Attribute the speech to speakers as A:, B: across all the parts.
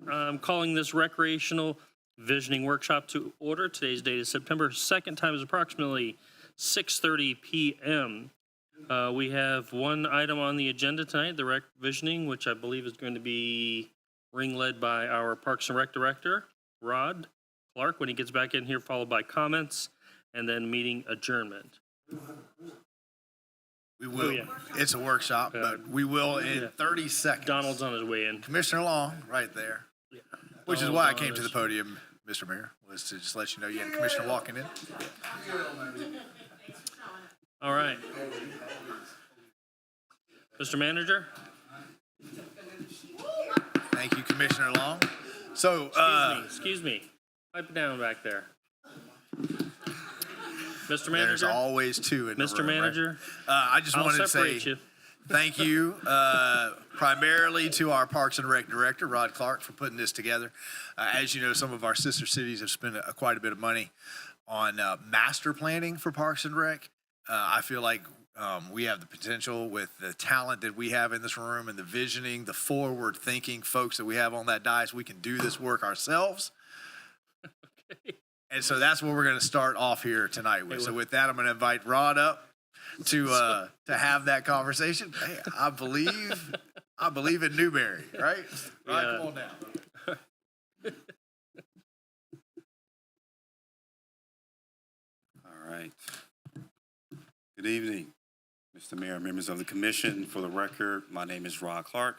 A: I'm calling this recreational visioning workshop to order. Today's date is September 2nd. Time is approximately 6:30 p.m. We have one item on the agenda tonight, the rec visioning, which I believe is going to be ring-led by our Parks and Rec Director, Rod Clark, when he gets back in here, followed by comments, and then meeting adjournment.
B: We will.
A: Oh, yeah.
B: It's a workshop, but we will in 30 seconds.
A: Donald's on his way in.
B: Commissioner Long, right there.
A: Yeah.
B: Which is
A: Donald's
B: why I
A: on
B: came to the
A: his-
B: podium, Mr. Mayor, was to just let you know you had a commissioner walking in.
A: All right. Mr. Manager?
B: Thank you, Commissioner Long. So,
A: Excuse me. Pipe it down back there. Mr.
B: there's
A: Manager?
B: always two in the
A: Mr.
B: room, right?
A: Manager?
B: I just
A: I'll
B: wanted to say
A: separate you.
B: thank you primarily to our Parks and Rec Director, Rod Clark, for putting this together. As you know, some of our sister cities have spent quite a bit of money on master planning for Parks and Rec. I feel like we have the potential with the talent that we have in this room and the visioning, the forward-thinking folks that we have on that dais. We can do this work ourselves.
A: Okay.
B: And so that's what we're going to start off here tonight with. So with that, I'm going to invite Rod up to have that conversation. Hey, I believe in Newberry, right? Rod,
A: Yeah.
B: come on down.
C: All right. Good evening, Mr. Mayor, members of the commission. For the record, my name is Rod Clark,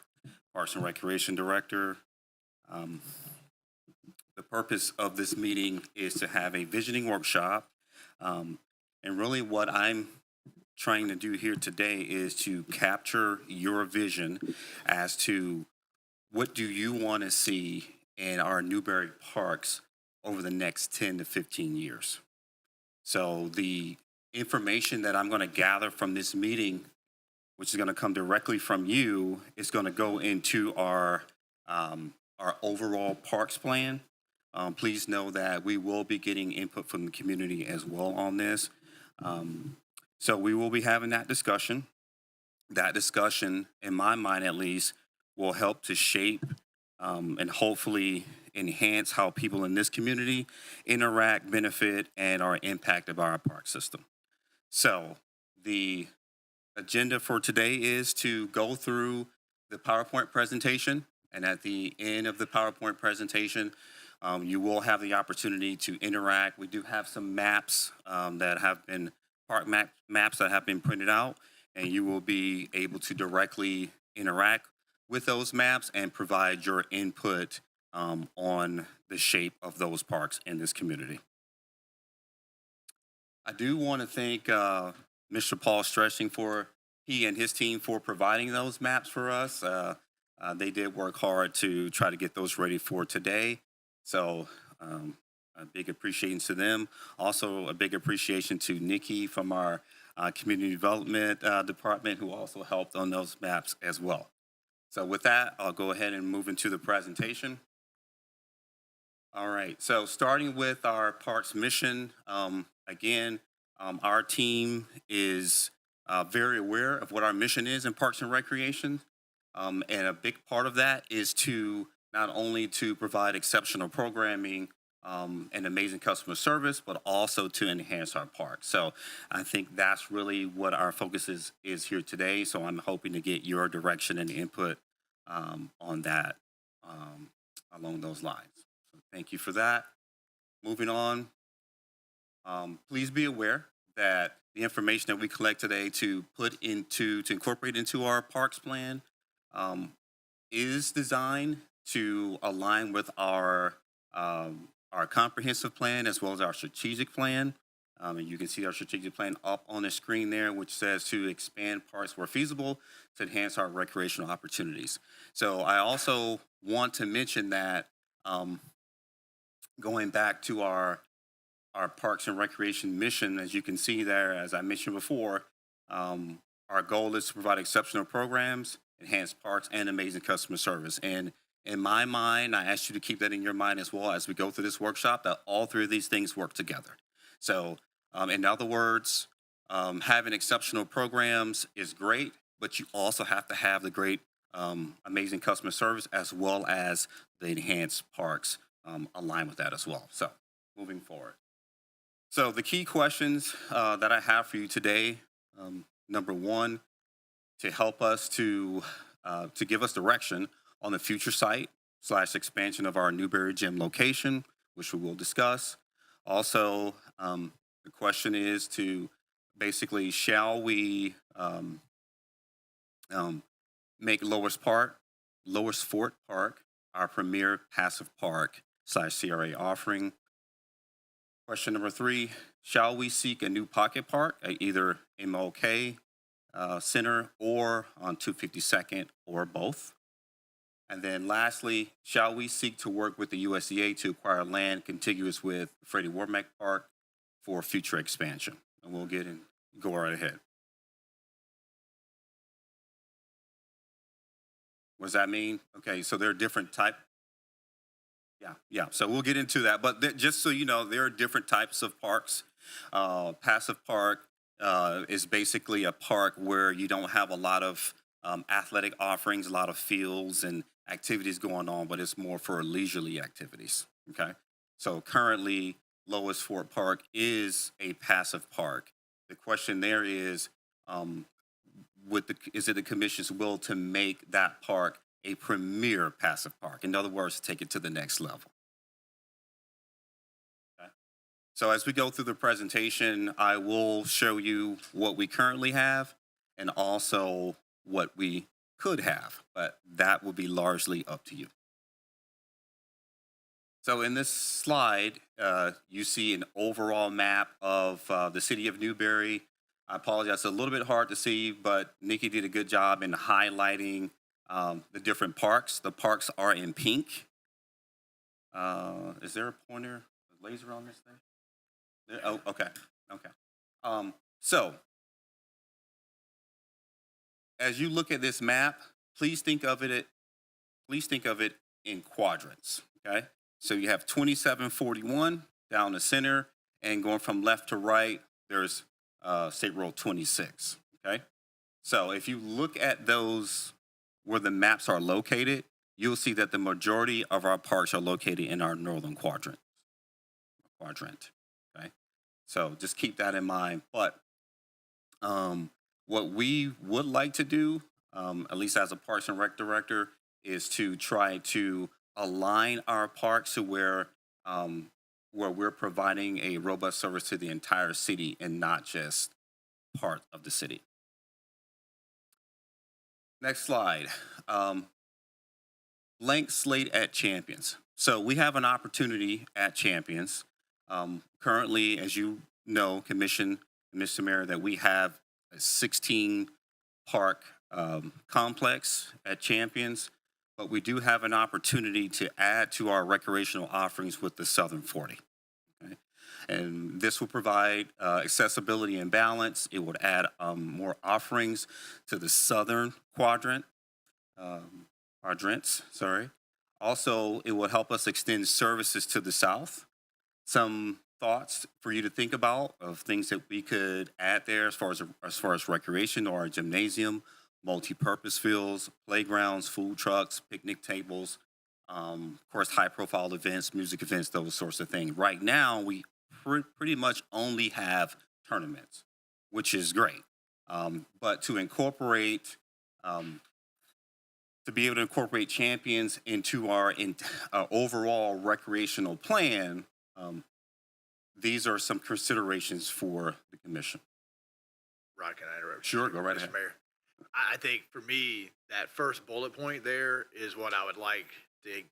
C: Parks and Recreation Director. The purpose of this meeting is to have a visioning workshop. And really what I'm trying to do here today is to capture your vision as to what do you want to see in our Newberry parks over the next 10 to 15 years. So the information that I'm going to gather from this meeting, which is going to come directly from you, is going to go into our overall parks plan. Please know that we will be getting input from the community as well on this. So we will be having that discussion. That discussion, in my mind at least, will help to shape and hopefully enhance how people in this community interact, benefit, and are impacted by our park system. So the agenda for today is to go through the PowerPoint presentation, and at the end of the PowerPoint presentation, you will have the opportunity to interact. We do have some maps that have been, maps that have been printed out, and you will be able to directly interact with those maps and provide your input on the shape of those parks in this community. I do want to thank Mr. Paul Stressing he and his team for providing those maps for us. They did work hard to try to get those ready for today. So a big appreciation to them. Also a big appreciation to Nikki from our community development department, who also helped on those maps as well. So with that, I'll go ahead and move into the presentation. All right, so starting with our parks mission, again, our team is very aware of what our mission is in Parks and Recreation. And a big part of that is to not only to provide exceptional programming and amazing customer service, but also to enhance our parks. So I think that's really what our focus is here today. So I'm hoping to get your direction and input on that along those lines. So thank you for that. Moving on, please be aware that the information that we collect today to incorporate into our parks plan is designed to align with our comprehensive plan as well as our strategic plan. And you can see our strategic plan up on the screen there, which says to expand parks where feasible to enhance our recreational opportunities. So I also want to mention that going back to our Parks and Recreation mission, as you can see there, as I mentioned before, our goal is to provide exceptional programs, enhance parks, and amazing customer service. And in my mind, I ask you to keep that in your mind as well as we go through this workshop, that all three of these things work together. So in other words, having exceptional programs is great, but you also have to have the great amazing customer service, as well as the enhanced parks align with that as well. So moving forward. So the key questions that I have for you today, number one, to help us to give us direction on the future site / expansion of our Newberry gym location, which we will discuss. Also, the question is to basically, shall we make Lower Fort Park our premier passive park / CRA offering? Question number three, shall we seek a new pocket park at either MLK Center or on 252nd or both? And then lastly, shall we seek to work with the USDA to acquire land contiguous with Freddie Warmack Park for future expansion? And we'll go right ahead. What does that mean? Okay, so there are different types. Yeah. So we'll get into that. But just so you know, there are different types of parks. Passive park is basically a park where you don't have a lot of athletic offerings, a lot of fields and activities going on, but it's more for leisurely activities. Okay. So currently, Lois Fort Park is a passive park. The question there is, is it the commission's will to make that park a premier passive park? In other words, take it to the next level. Okay. So as we go through the presentation, I will show you what we currently have and also what we could have, but that will be largely up to you. So in this slide, you see an overall map of the city of Newberry. I apologize, it's a little bit hard to see, but Nikki did a good job in highlighting the different parks. The parks are in pink. Is there a pointer, a laser on this thing? Oh, okay. So as you look at this map, please think of it in quadrants. Okay. So you have 2741 down the center, and going from left to right, there's State Road 26. Okay. So if you look at those where the maps are located, you'll see that the majority of our parks are located in our northern quadrant. Okay. So just keep that in mind. But what we would like to do, at least as a Parks and Rec director, is to try to align our parks to where we're providing a robust service to the entire city and not just part of the city. Next slide. Blank slate at Champions. So we have an opportunity at Champions. Currently, as you know, Mr. Mayor, that we have a 16 park complex at Champions, but we do have an opportunity to add to our recreational offerings with the Southern 40. Okay? And this will provide accessibility and balance. It would add more offerings to the Southern quadrants. Also, it will help us extend services to the South. Some thoughts for you to think about of things that we could add there as far as recreation or a gymnasium, multi-purpose fields, playgrounds, food trucks, picnic tables, of course, high-profile events, music events, those sorts of things. Right now, we pretty much only have tournaments, which is great. But to incorporate, to be able to incorporate Champions into our overall recreational plan, these are some considerations for the commission.
B: Rod, can I interrupt?
C: Sure, go right
B: Mr.
C: ahead.
B: Mayor. I think for me, that first bullet point there is what I would like to,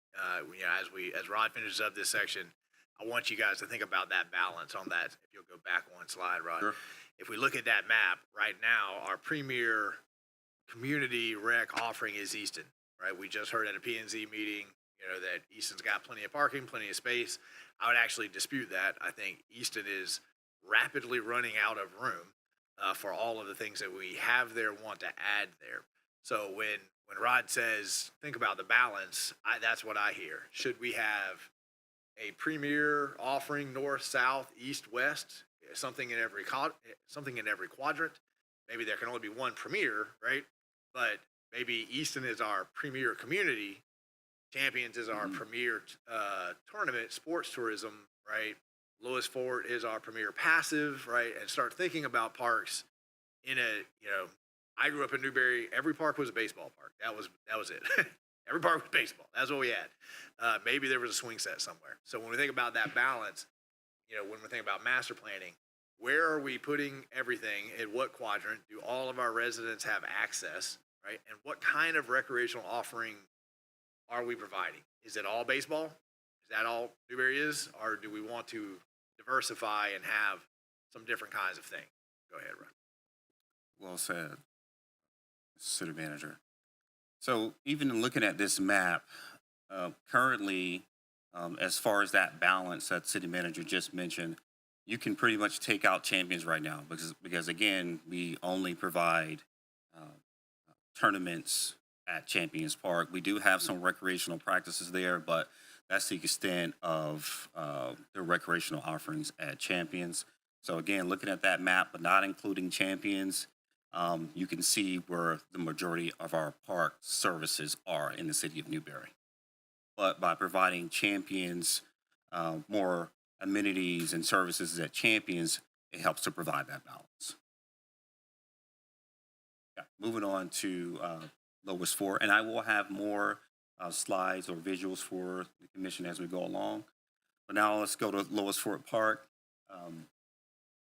B: as Rod finishes up this section, I want you guys to think about that balance on that. If you'll go back one slide, Rod. Sure. If we look at that map right now, our premier community rec offering is Easton, right? We just heard at a P&Z meeting, that Easton's got plenty of parking, plenty of space. I would actually dispute that. I think Easton is rapidly running out of room for all of the things that we have there, want to add there. So when Rod says, think about the balance, that's what I hear. Should we have a premier offering north, south, east, west, something in every quadrant? Maybe there can only be one premier, right? But maybe Easton is our premier community, Champions is our premier tournament, sports tourism, right? Lewis Fort is our premier passive, right? And start thinking about parks in a, I grew up in Newberry. Every park was a baseball park. That was it. Every park was baseball. That's what we had. Maybe there was a swing set somewhere. So when we think about that balance, when we think about master planning, where are we putting everything in what quadrant? Do all of our residents have access, right? And what kind of recreational offering are we providing? Is it all baseball? Is that all Newberry is? Or do we want to diversify and have some different kinds of things? Go ahead, Ron.
C: Well said, City Manager. So even looking at this map, currently, as far as that balance that City Manager just mentioned, you can pretty much take out Champions right now because again, we only provide tournaments at Champions Park. We do have some recreational practices there, but that's the extent of the recreational offerings at Champions. So again, looking at that map, but not including Champions, you can see where the majority of our park services are in the city of Newberry. But by providing Champions more amenities and services at Champions, it helps to provide that balance. Yeah, moving on to Lowest Fort, and I will have more slides or visuals for the commission as we go along. But now let's go to Lowest Fort Park.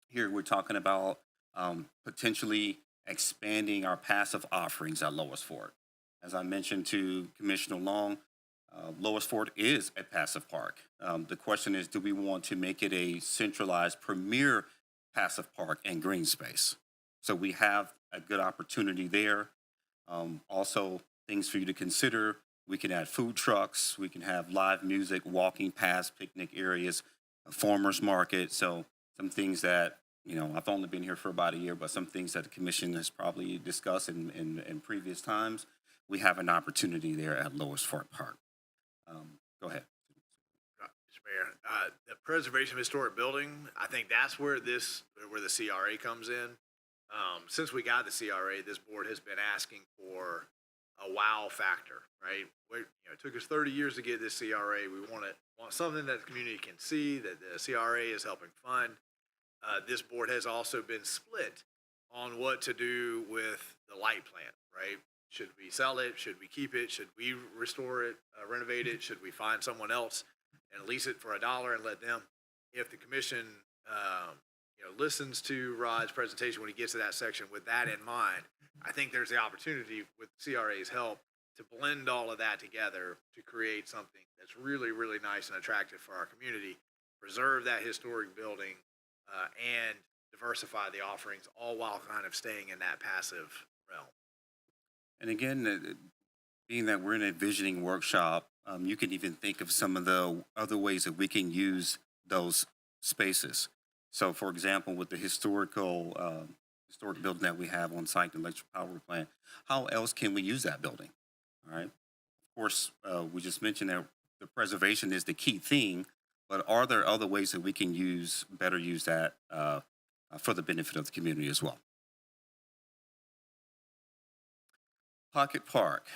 C: Here we're talking about potentially expanding our passive offerings at Lowest Fort. As I mentioned to Commissioner Long, Lowest Fort is a passive park. The question is, do we want to make it a centralized premier passive park and green space? So we have a good opportunity there. Also, things for you to consider. We can add food trucks. We can have live music, walking past picnic areas, a farmer's market. So some things that, I've only been here for about a year, but some things that the commission has probably discussed in previous times, we have an opportunity there at Lowest Fort Park. Go ahead.
B: Mr. Mayor, the preservation of historic building, I think that's where the CRA comes in. Since we got the CRA, this board has been asking for a wow factor, right? It took us 30 years to get this CRA. We want something that the community can see, that the CRA is helping fund. This board has also been split on what to do with the light plant, right? Should we sell it? Should we keep it? Should we restore it, renovate it? Should we find someone else and lease it for $1 and let them? If the commission, listens to Rod's presentation when he gets to that section with that in mind, I think there's the opportunity with CRA's help to blend all of that together to create something that's really, really nice and attractive for our community, preserve that historic building, and diversify the offerings, all while kind of staying in that passive realm.
C: And again, being that we're in a visioning workshop, you can even think of some of the other ways that we can use those spaces. So, for example, with the historic building that we have on site, the electric power plant, how else can we use that building? All right. Of course, we just mentioned that the preservation is the key thing, but are there other ways that we can better use that for the benefit of the community as well? Pocket Park.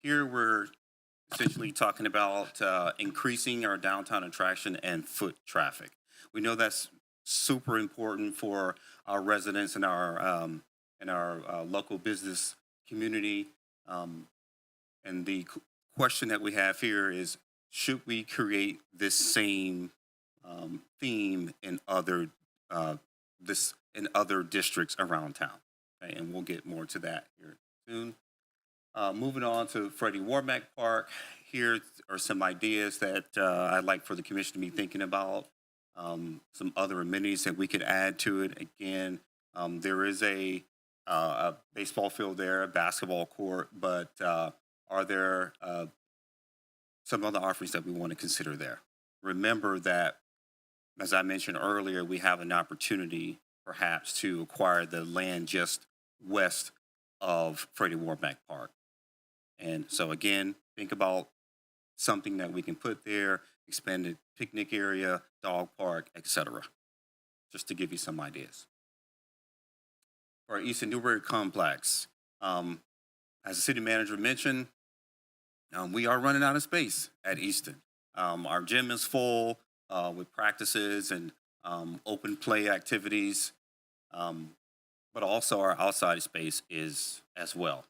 C: Here we're essentially talking about increasing our downtown attraction and foot traffic. We know that's super important for our residents and our local business community. And the question that we have here is, should we create this same theme in other districts around town? Okay, and we'll get more to that here soon. Moving on to Freddie Warmack Park, here are some ideas that I'd like for the commission to be thinking about. Some other amenities that we could add to it. Again, there is a baseball field there, a basketball court, but are there some other offerings that we want to consider there? Remember that, as I mentioned earlier, we have an opportunity perhaps to acquire the land just west of Freddie Warmack Park. And so again, think about something that we can put there, expanded picnic area, dog park, etc. Just to give you some ideas. For our Eastern Newberry complex, As the city manager mentioned, we are running out of space at Easton. Our gym is full with practices and open play activities, but also our outside space is as well.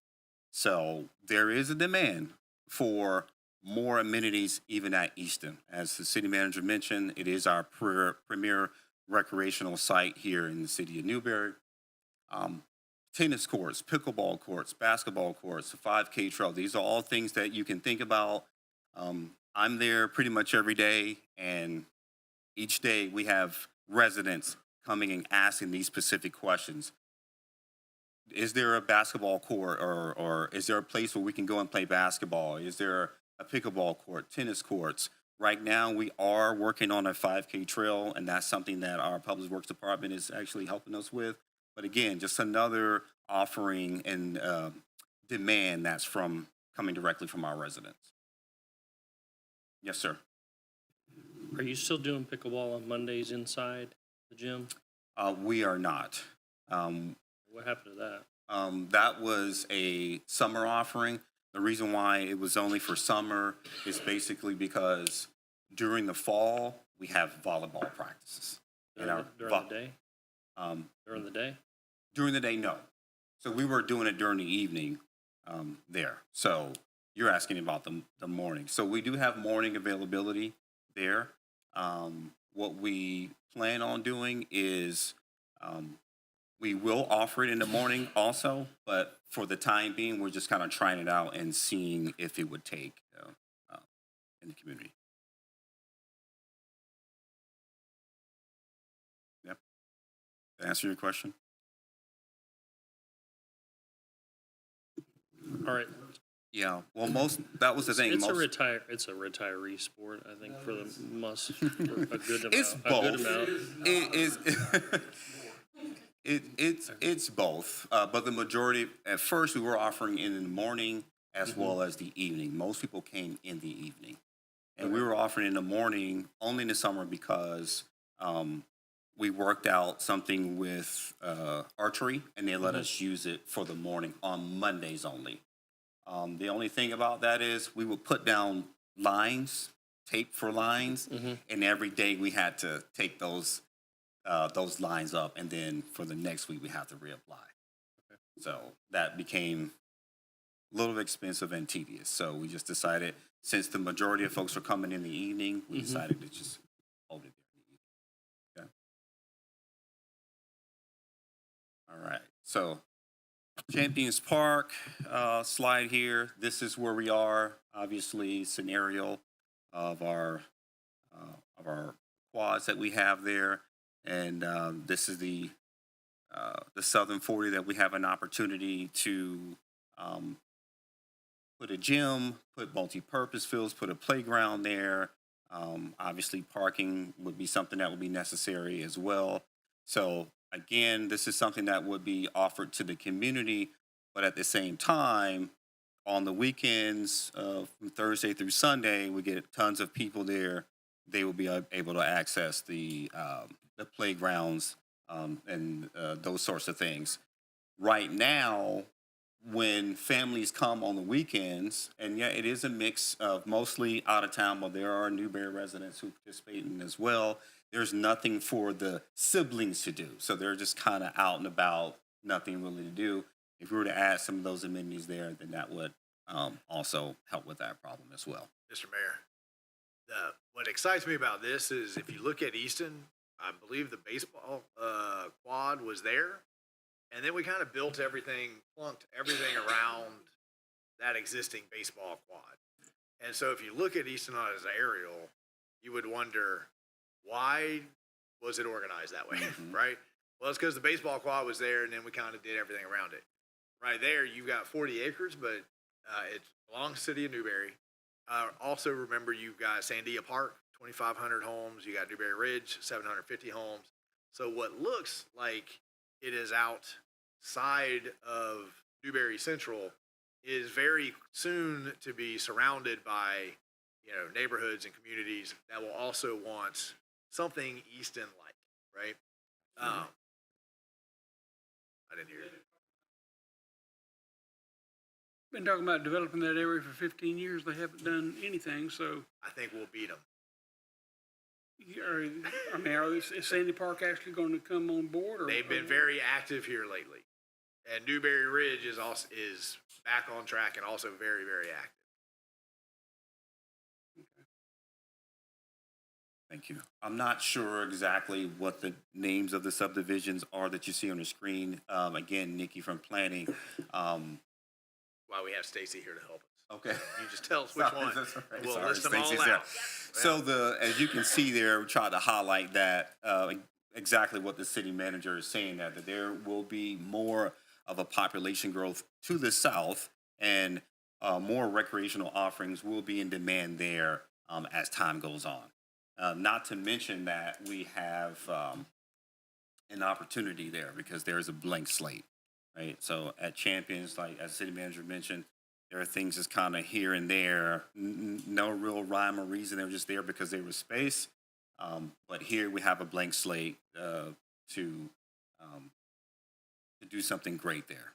C: So there is a demand for more amenities even at Easton. As the city manager mentioned, it is our premier recreational site here in the city of Newberry. Um, Tennis courts, pickleball courts, basketball courts, the 5K trail. These are all things that you can think about. I'm there pretty much every day, and each day we have residents coming and asking these specific questions. Is there a basketball court, or is there a place where we can go and play basketball? Is there a pickleball court, tennis courts? Right now, we are working on a 5K trail, and that's something that our Public Works Department is actually helping us with. But again, just another offering and demand that's coming directly from our residents. Yes, sir.
A: Are you still doing pickleball on Mondays inside the gym?
C: We are not.
A: What happened to that?
C: That was a summer offering. The reason why it was only for summer is basically because during the fall, we have volleyball practices.
A: During the day? During the day?
C: During the day, no. So we were doing it during the evening there. So you're asking about the morning. So we do have morning availability there. What we plan on doing is we will offer it in the morning also, but for the time being, we're just kind of trying it out and seeing if it would take in the community. Yep. Did I answer your question?
A: All right.
C: Yeah. Well, that was the thing.
A: It's a retiree sport, I think, for the a good amount.
C: It's
A: A good amount.
C: It is. It's both, but the majority. At first, we were offering in the morning as well as the evening. Most people came in the evening, and we were offering in the morning only in the summer because we worked out something with archery, and they let us use it for the morning on Mondays only. The only thing about that is we would put down lines, tape for lines, and every day we had to take those lines up, and then for the next week we have to reapply. Okay. So that became a little expensive and tedious. So we just decided, since the majority of folks were coming in the evening, we decided to just hold it there in the evening. Okay. All right. So Champions Park slide here. This is where we are. Obviously, scenario of our quads that we have there. And this is the Southern 40 that we have an opportunity to put a gym, put multi-purpose fields, put a playground there. Obviously, parking would be something that would be necessary as well. So again, this is something that would be offered to the community, but at the same time, on the weekends, from Thursday through Sunday, we get tons of people there. They will be able to access the playgrounds and those sorts of things. Right now, when families come on the weekends, and yeah, it is a mix of mostly out of town, but there are Newberry residents who participate in as well. There's nothing for the siblings to do. So they're just kind of out and about, nothing really to do. If we were to add some of those amenities there, then that would also help with that problem as well.
B: Mr. Mayor, what excites me about this is if you look at Easton, I believe the baseball quad was there, and then we kind of built everything, plunked everything around that existing baseball quad. And so if you look at Easton as an aerial, you would wonder, why was it organized that way, right? Well, it's because the baseball quad was there, and then we kind of did everything around it. Right there, you've got 40 acres, but it belongs to the city of Newberry. Also, remember, you've got Sandia Park, 2,500 homes. You got Newberry Ridge, 750 homes. So what looks like it is outside of Newberry Central is very soon to be surrounded by, neighborhoods and communities that will also want something Easton-like, right? I didn't hear it.
D: been talking about developing that area for 15 years. They haven't done anything, so,
B: I think we'll beat them.
D: is Sandy Park actually going to come on board? Or
B: They've been very active here lately. And Newberry Ridge is also back on track and also very, very active.
C: Thank you. I'm not sure exactly what the names of the subdivisions are that you see on the screen. Again, Nikki from planning.
B: Why we have Stacy here to help us.
C: Okay.
B: You just tell us which one.
C: That's all right.
B: We'll
C: Sorry,
B: list them all
C: Stacey's
B: out.
C: there. So as you can see there, we tried to highlight that exactly what the city manager is saying, that there will be more of a population growth to the south, and more recreational offerings will be in demand there as time goes on. Not to mention that we have an opportunity there because there is a blank slate, right? So at Champions, like as city manager mentioned, there are things that's kind of here and there, no real rhyme or reason. They're just there because they were space. But here we have a blank slate to do something great there.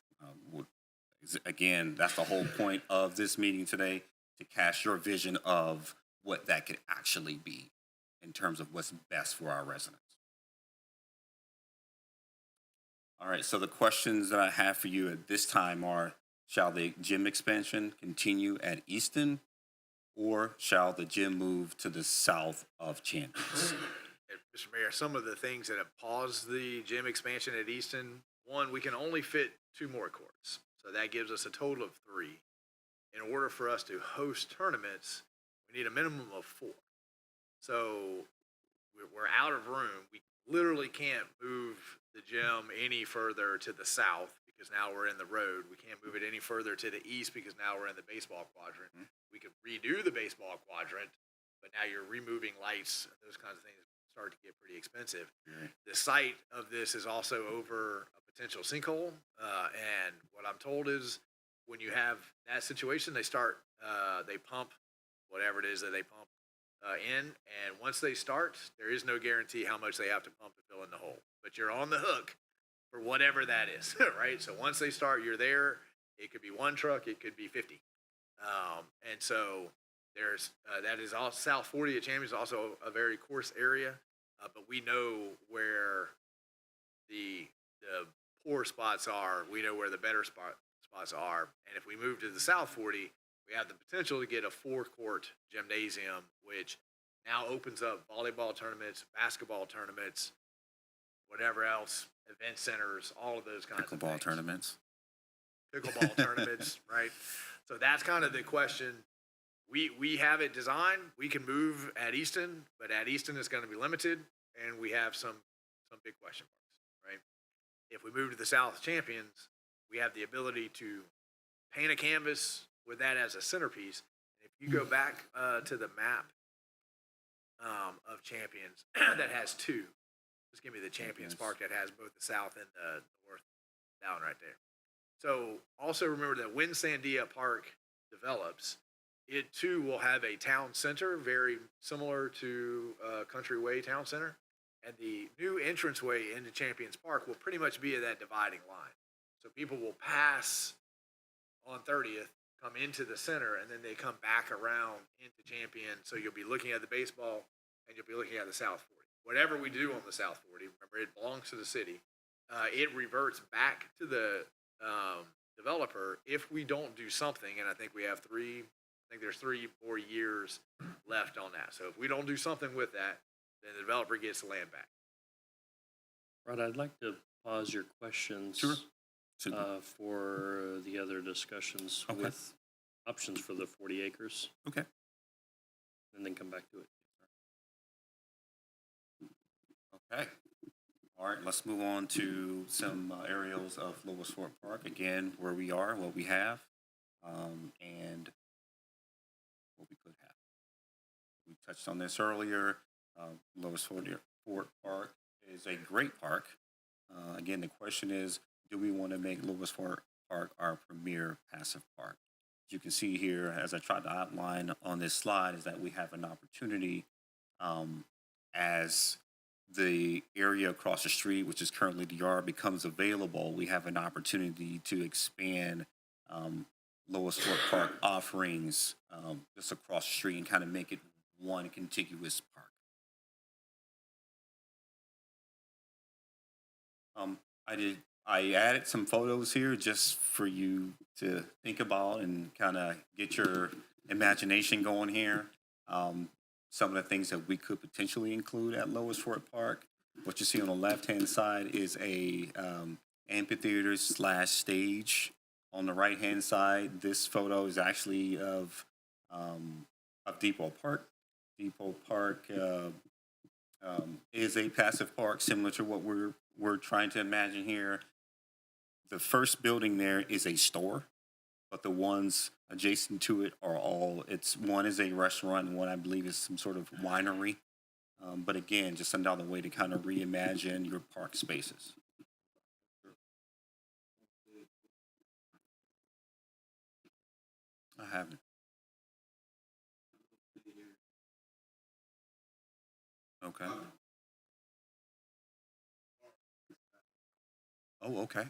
C: Again, that's the whole point of this meeting today, to cast your vision of what that could actually be in terms of what's best for our residents. All right, so the questions that I have for you at this time are, shall the gym expansion continue at Easton, or shall the gym move to the south of Champions?
B: Mr. Mayor, some of the things that have paused the gym expansion at Easton, one, we can only fit 2 more courts. So that gives us a total of 3. In order for us to host tournaments, we need a minimum of 4. So we're out of room. We literally can't move the gym any further to the south because now we're in the road. We can't move it any further to the east because now we're in the baseball quadrant. We could redo the baseball quadrant, but now you're removing lights and those kinds of things start to get pretty expensive. The site of this is also over a potential sinkhole, and what I'm told is when you have that situation, they pump whatever it is that they pump in, and once they start, there is no guarantee how much they have to pump to fill in the hole, but you're on the hook for whatever that is, right? So once they start, you're there. It could be 1 truck, it could be 50. And so there's that is all South 40 at Champions, also a very coarse area, but we know where the poor spots are. We know where the better spots are, and if we move to the South 40, we have the potential to get a 4-court gymnasium, which now opens up volleyball tournaments, basketball tournaments, whatever else, event centers, all of those kinds of things.
C: Pickleball tournaments.
B: Pickleball tournaments, right? So that's kind of the question. We have it designed. We can move at Easton, but at Easton it's going to be limited, and we have some big question marks, right? If we move to the South Champions, we have the ability to paint a canvas with that as a centerpiece. If you go back to the map of Champions that has 2, just give me the Champions Park that has both the south and the north down right there. So also remember that when Sandia Park develops, it too will have a town center very similar to Country Way Town Center. And the new entranceway into Champions Park will pretty much be at that dividing line. So people will pass on 30th, come into the center, and then they come back around into Champion. So you'll be looking at the baseball, and you'll be looking at the South 40. Whatever we do on the South 40, remember it belongs to the city. It reverts back to the developer if we don't do something. And I think we have there's 3 more years left on that. So if we don't do something with that, then the developer gets the land back.
A: Rod, I'd like to pause your questions.
C: Sure.
A: For the other discussions
C: Okay.
A: with options for the 40 acres,
C: Okay.
A: and then come back to it.
C: Okay. All right, let's move on to some areas of Lewis Fort Park. Again, where we are, what we have, and what we could have. We touched on this earlier. Lewis Fort Park is a great park. Again, the question is, do we want to make Lewis Fort Park our premier passive park? As you can see here, as I tried to outline on this slide, is that we have an opportunity as the area across the street, which is currently the yard, becomes available. We have an opportunity to expand Lower Sport Park offerings just across the street and kind of make it one contiguous park. I added some photos here just for you to think about and kind of get your imagination going here. Some of the things that we could potentially include at Lower Sport Park. What you see on the left-hand side is a amphitheater / stage. On the right-hand side, this photo is actually of Depot Park. Depot Park is a passive park similar to what we're trying to imagine here. The first building there is a store, but the ones adjacent to it are all, one is a restaurant and one I believe is some sort of winery. But again, just another way to kind of reimagine your park spaces. I haven't. Okay. Oh, okay.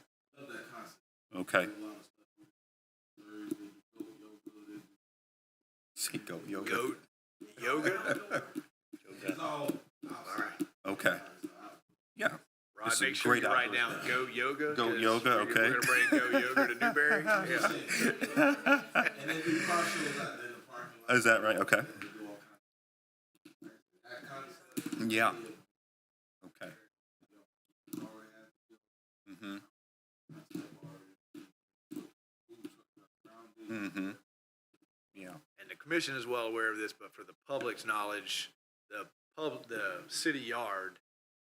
C: Okay. Say goat yoga.
B: Goat yoga?
C: Okay. Yeah.
B: Rod,
C: It's a
B: make sure
C: great
B: you write
C: outdoor
B: down goat yoga.
C: Goat
B: 'cause
C: yoga,
B: We're
C: okay.
B: going to bring goat yoga to Newberry. Yeah.
C: Is that right? Okay. Yeah. Okay. Mm-hmm. Mm-hmm. Yeah.
B: And the commission is well aware of this, but for the public's knowledge, the city yard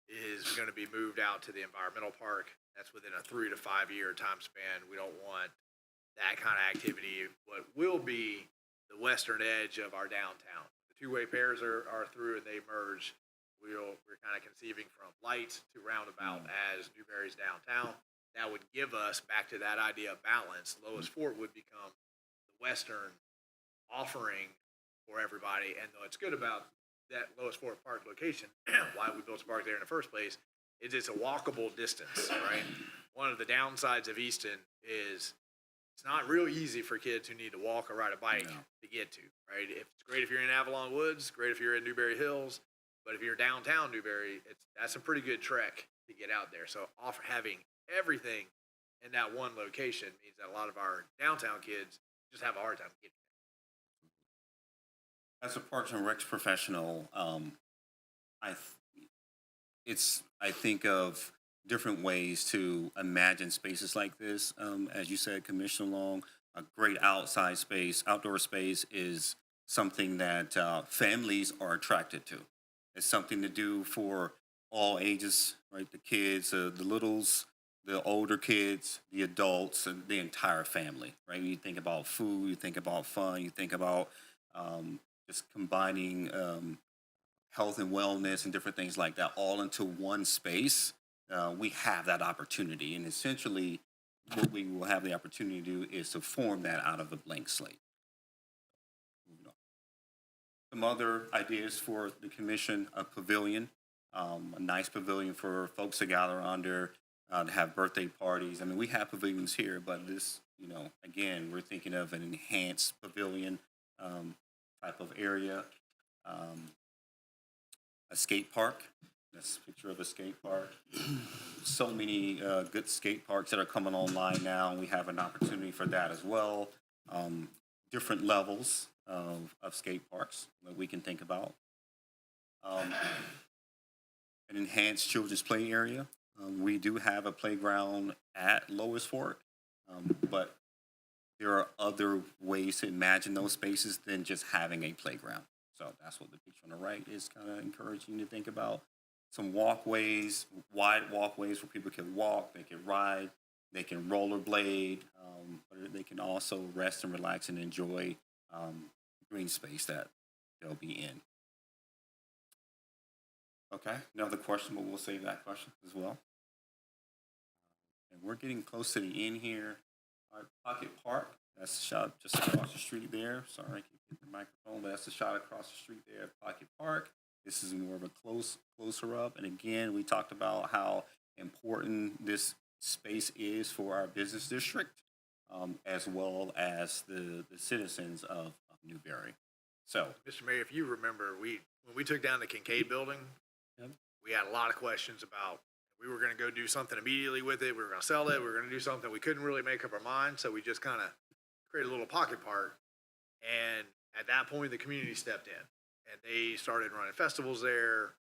B: is going to be moved out to the environmental park. That's within a 3 to 5 year time span. We don't want that kind of activity. What will be the western edge of our downtown. The two-way pairs are through and they merge. We're kind of conceiving from light to roundabout as Newberry's downtown. That would give us, back to that idea of balance, Lois Fort would become the western offering for everybody. And what's good about that Lois Fort Park location, why we built a park there in the first place, is it's a walkable distance, right? One of the downsides of Easton is it's not real easy for kids who need to walk or ride a bike to get to, right? It's great if you're in Avalon Woods, great if you're in Newberry Hills, but if you're downtown Newberry, that's a pretty good trek to get out there. So having everything in that one location means that a lot of our downtown kids just have a hard time getting there.
C: As a Parks and Recs professional, I think of different ways to imagine spaces like this. As you said, Commissioner Long, a great outdoor space is something that families are attracted to. It's something to do for all ages, right? The kids, the littles, the older kids, the adults, and the entire family, right? You think about food, you think about fun, you think about just combining health and wellness and different things like that all into one space. We have that opportunity, and essentially what we will have the opportunity to do is to form that out of a blank slate. Moving on. Some other ideas for the commission: a pavilion, a nice pavilion for folks to gather under, to have birthday parties. I mean, we have pavilions here, but this, again, we're thinking of an enhanced pavilion type of area. A skate park. That's a picture of a skate park. So many good skate parks that are coming online now, and we have an opportunity for that as well. Different levels of skate parks that we can think about. An enhanced children's play area. We do have a playground at Lois Fort, but there are other ways to imagine those spaces than just having a playground. So that's what the picture on the right is kind of encouraging you to think about. Some walkways, wide walkways where people can walk, they can ride, they can rollerblade, but they can also rest and relax and enjoy green space that they'll be in. Okay, another question, but we'll save that question as well. And we're getting close to the end here. All right, Pocket Park, that's the shot just across the street there. Sorry, I can't get the microphone, but that's the shot across the street there at Pocket Park. This is more of a closer up. And again, we talked about how important this space is for our business district. as well as the citizens of Newberry. So,
B: Mr. Mayor, if you remember, when we took down the Kincaid building,
A: Yep.
B: we had a lot of questions about, we were going to go do something immediately with it. We were going to sell it. We were going to do something. We couldn't really make up our mind. So we just kind of created a little pocket park. And at that point, the community stepped in and they started running festivals there,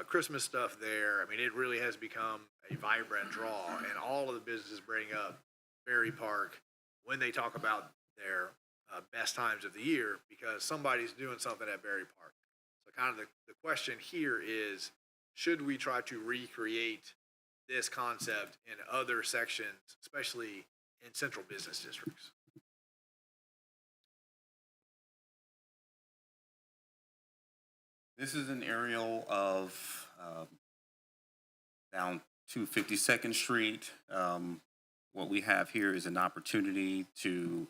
B: Christmas stuff there. I mean, it really has become a vibrant draw, and all of the businesses bring up Berry Park when they talk about their best times of the year because somebody's doing something at Berry Park. So kind of the question here is, should we try to recreate this concept in other sections, especially in central business districts?
C: this is an aerial of down to 52nd Street. What we have here is an opportunity to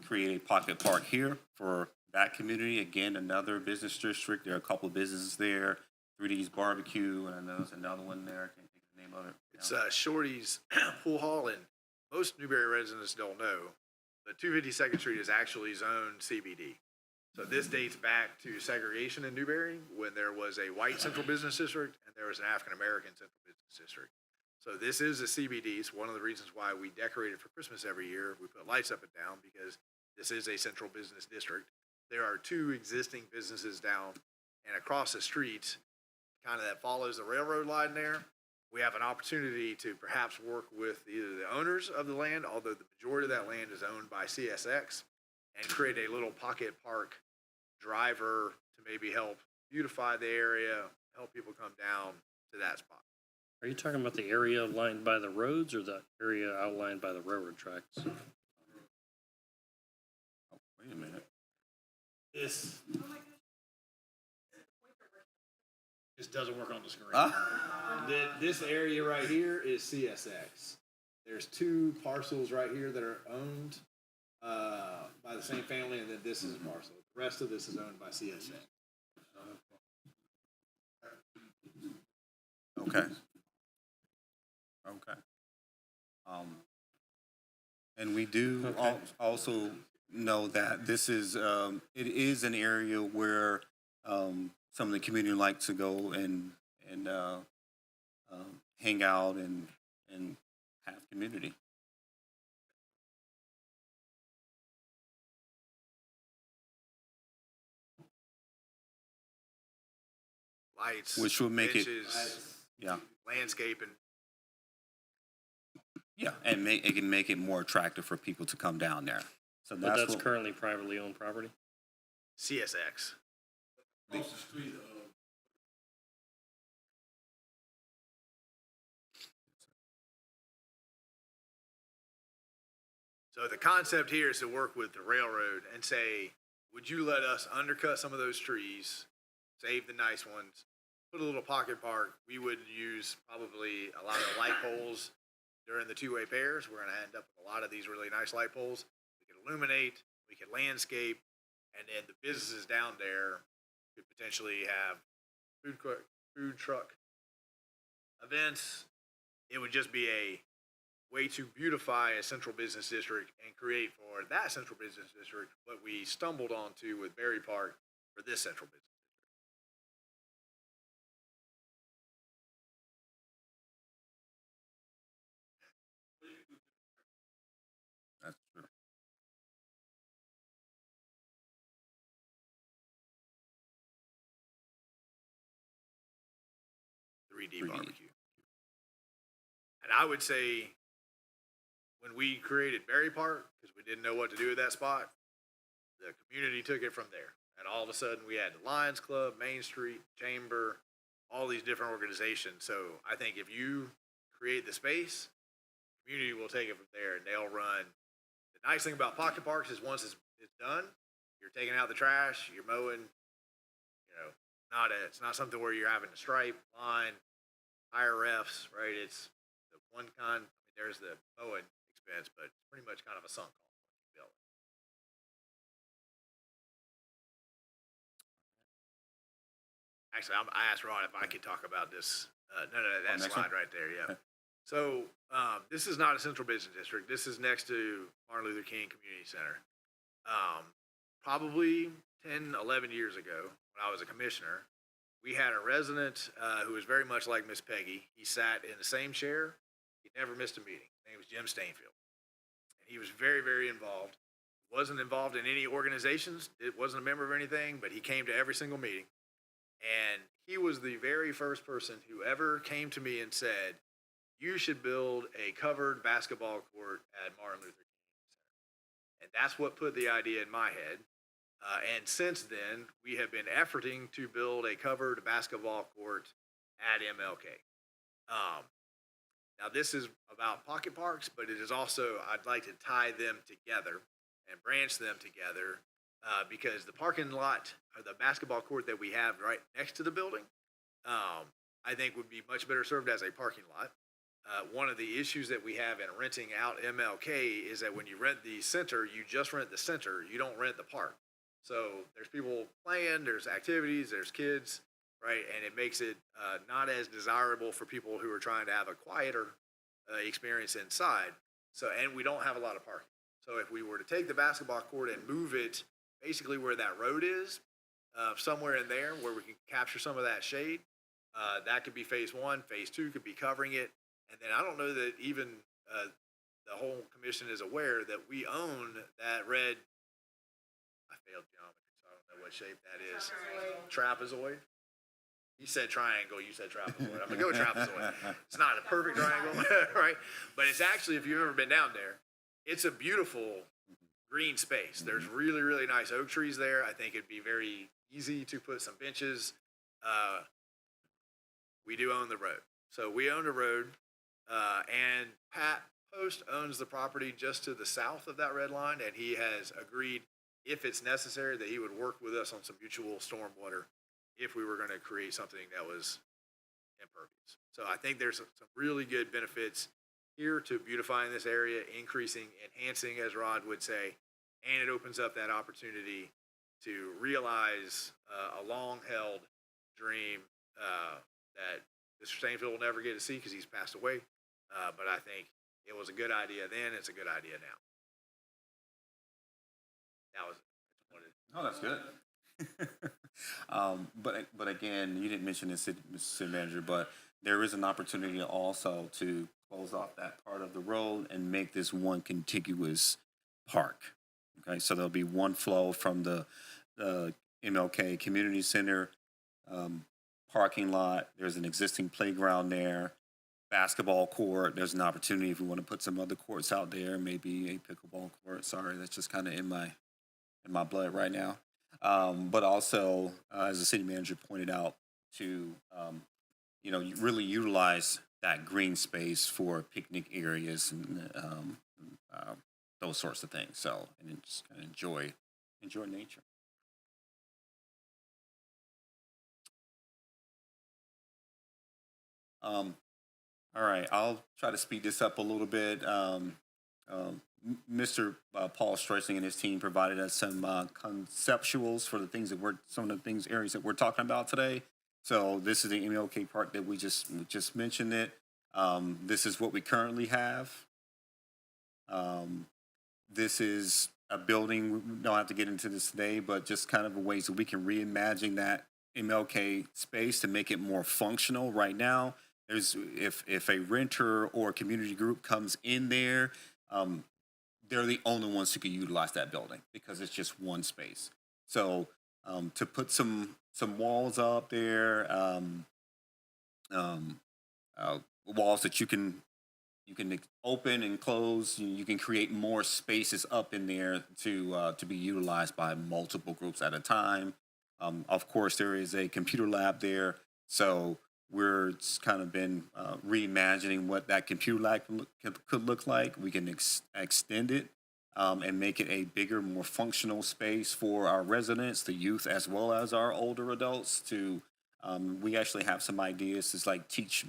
C: create a pocket park here for that community. Again, another business district. There are a couple of businesses there. 3D's Barbecue, and I know there's another one there. I can't think of the name of it.
B: It's Shorty's Pool Hall, and most Newberry residents don't know, but 252nd Street is actually zoned CBD. So this dates back to segregation in Newberry when there was a white central business district and there was an African American central business district. So this is a CBD. It's one of the reasons why we decorate it for Christmas every year. We put lights up and down because this is a central business district. There are two existing businesses down and across the street, kind of that follows the railroad line there. We have an opportunity to perhaps work with either the owners of the land, although the majority of that land is owned by CSX, and create a little pocket park driver to maybe help beautify the area, help people come down to that spot.
A: Are you talking about the area lined by the roads or the area outlined by the railroad tracks?
C: Oh, wait a minute.
B: This doesn't work on the screen. This area right here is CSX. There's two parcels right here that are owned by the same family, and then this is a parcel. The rest of this is owned by CSX.
C: Okay. Okay. And we do
A: Okay.
C: also know that this is, it is an area where some of the community like to go and hang out and have community.
B: Lights,
C: Which will make it-
B: benches,
C: Yeah.
B: landscaping.
C: Yeah, and it can make it more attractive for people to come down there. So
A: But that's
C: what,
A: currently privately owned property?
B: CSX. So the concept here is to work with the railroad and say, would you let us undercut some of those trees, save the nice ones, put a little pocket park? We would use probably a lot of the light poles during the two-way pairs. We're going to end up with a lot of these really nice light poles. We could illuminate, we could landscape, and then the businesses down there could potentially have food truck events. It would just be a way to beautify a central business district and create for that central business district what we stumbled onto with Berry Park for this central business.
C: that's true.
B: 3D
C: 3D.
B: barbecue. And I would say when we created Berry Park, because we didn't know what to do with that spot, the community took it from there. And all of a sudden we had the Lions Club, Main Street, Chamber, all these different organizations. So I think if you create the space, community will take it from there and they'll run. The nice thing about pocket parks is once it's done, you're taking out the trash, you're mowing, it's not something where you're having to stripe, line, hire refs, right? It's the one kind, there's the mowing expense, but it's pretty much kind of a sunk cost. Actually, I asked Ron if I could talk about this. No, that
C: next
B: slide
C: one?
B: right there, yeah. So this is not a central business district. This is next to Martin Luther King Community Center. Probably 10, 11 years ago, when I was a commissioner, we had a resident who was very much like Miss Peggy. He sat in the same chair. He never missed a meeting. His name was Jim Stainfield. And he was very, very involved. Wasn't involved in any organizations. It wasn't a member of anything, but he came to every single meeting. And he was the very first person who ever came to me and said, you should build a covered basketball court at Martin Luther King Center. And that's what put the idea in my head. And since then, we have been efforting to build a covered basketball court at MLK. Now, this is about pocket parks, but it is also, I'd like to tie them together and branch them together because the parking lot, or the basketball court that we have right next to the building, I think would be much better served as a parking lot. One of the issues that we have in renting out MLK is that when you rent the center, you just rent the center, you don't rent the park. So there's people playing, there's activities, there's kids, right? And it makes it not as desirable for people who are trying to have a quieter experience inside. So, and we don't have a lot of parking. So if we were to take the basketball court and move it basically where that road is, somewhere in there where we can capture some of that shade, that could be phase one. Phase two could be covering it. And then I don't know that even the whole commission is aware that we own that red, I failed geometry, so I don't know what shape that is. Trapezoid. He said triangle, you said trapezoid. I'm gonna go with trapezoid. It's not a perfect triangle, right? But it's actually, if you've ever been down there, it's a beautiful green space. There's really, really nice oak trees there. I think it'd be very easy to put some benches. We do own the road. So we own the road, and Pat Post owns the property just to the south of that red line, and he has agreed, if it's necessary, that he would work with us on some mutual stormwater if we were going to create something that was impervious. So I think there's some really good benefits here to beautifying this area, increasing, enhancing, as Rod would say, and it opens up that opportunity to realize a long-held dream that Mr. Stainfield will never get to see because he's passed away. But I think it was a good idea then. It's a good idea now. That was it.
C: Oh, that's good. But again, you didn't mention this, Mr. City Manager, but there is an opportunity also to close off that part of the road and make this one contiguous park. Okay, so there'll be one flow from the MLK Community Center parking lot. There's an existing playground there, basketball court. There's an opportunity if we want to put some other courts out there, maybe a pickleball court. Sorry, that's just kind of in my blood right now. But also, as the city manager pointed out, to really utilize that green space for picnic areas and those sorts of things. So, and just kind of enjoy nature. All right, I'll try to speed this up a little bit. Mr. Paul Stressing and his team provided us some conceptuals for the things that some of the areas that we're talking about today. So this is the MLK Park that we just mentioned it. This is what we currently have. This is a building. We don't have to get into this today, but just kind of ways that we can reimagine that MLK space to make it more functional. Right now, if a renter or a community group comes in there, they're the only ones who can utilize that building because it's just one space. So to put some walls up there, walls that you can open and close, you can create more spaces up in there to be utilized by multiple groups at a time. Of course, there is a computer lab there, so we're just kind of been reimagining what that computer lab could look like. We can extend it and make it a bigger, more functional space for our residents, the youth, as well as our older adults. We actually have some ideas to teach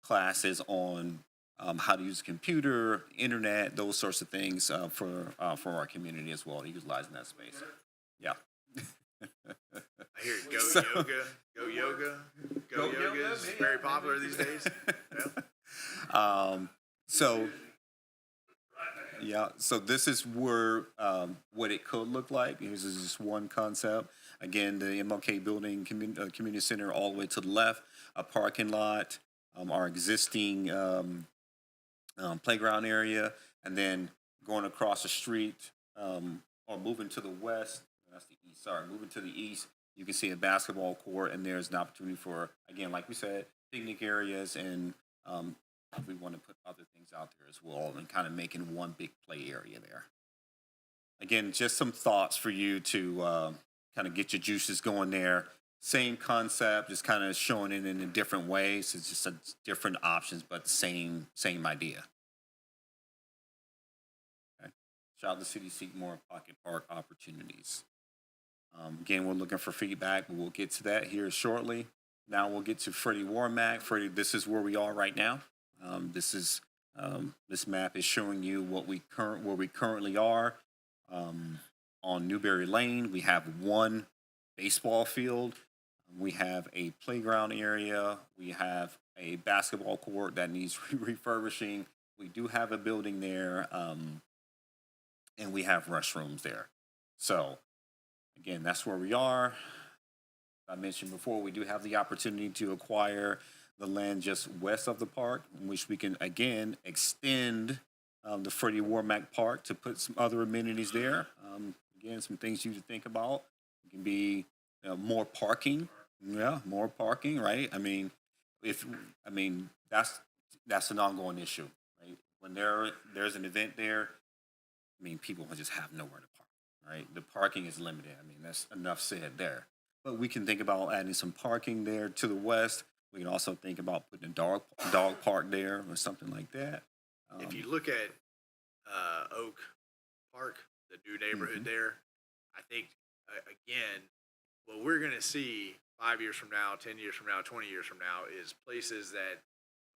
C: classes on how to use a computer, internet, those sorts of things for our community as well, utilizing that space. Yeah.
B: I hear yoga. Go yoga is very popular these days. Yeah.
C: So yeah, so this is where what it could look like. This is just one concept. Again, the MLK Building Community Center all the way to the left, a parking lot, our existing playground area, and then going across the street or moving to the west. That's the east. Sorry, moving to the east. You can see a basketball court, and there's an opportunity for, again, like we said, picnic areas, and we want to put other things out there as well, and kind of making one big play area there. Again, just some thoughts for you to kind of get your juices going there. Same concept, just kind of showing it in a different way. So it's just different options, but same idea. Okay. Shout out to City Seek more pocket park opportunities. Again, we're looking for feedback, but we'll get to that here shortly. Now we'll get to Freddie Warmack. Freddie, this is where we are right now. This map is showing you where we currently are. On Newberry Lane, we have one baseball field. We have a playground area. We have a basketball court that needs refurbishing. We do have a building there, and we have restrooms there. So, again, that's where we are. I mentioned before, we do have the opportunity to acquire the land just west of the park, in which we can, again, extend the Freddie Warmack Park to put some other amenities there. Again, some things you to think about. It can be more parking. Yeah, more parking, right? I mean, that's an ongoing issue, right? When there's an event there, I mean, people will just have nowhere to park, right? The parking is limited. I mean, that's enough said there. But we can think about adding some parking there to the west. We can also think about putting a dog park there or something like that.
B: If you look at Oak Park, the new neighborhood there, I think, again, what we're going to see 5 years from now, 10 years from now, 20 years from now is places that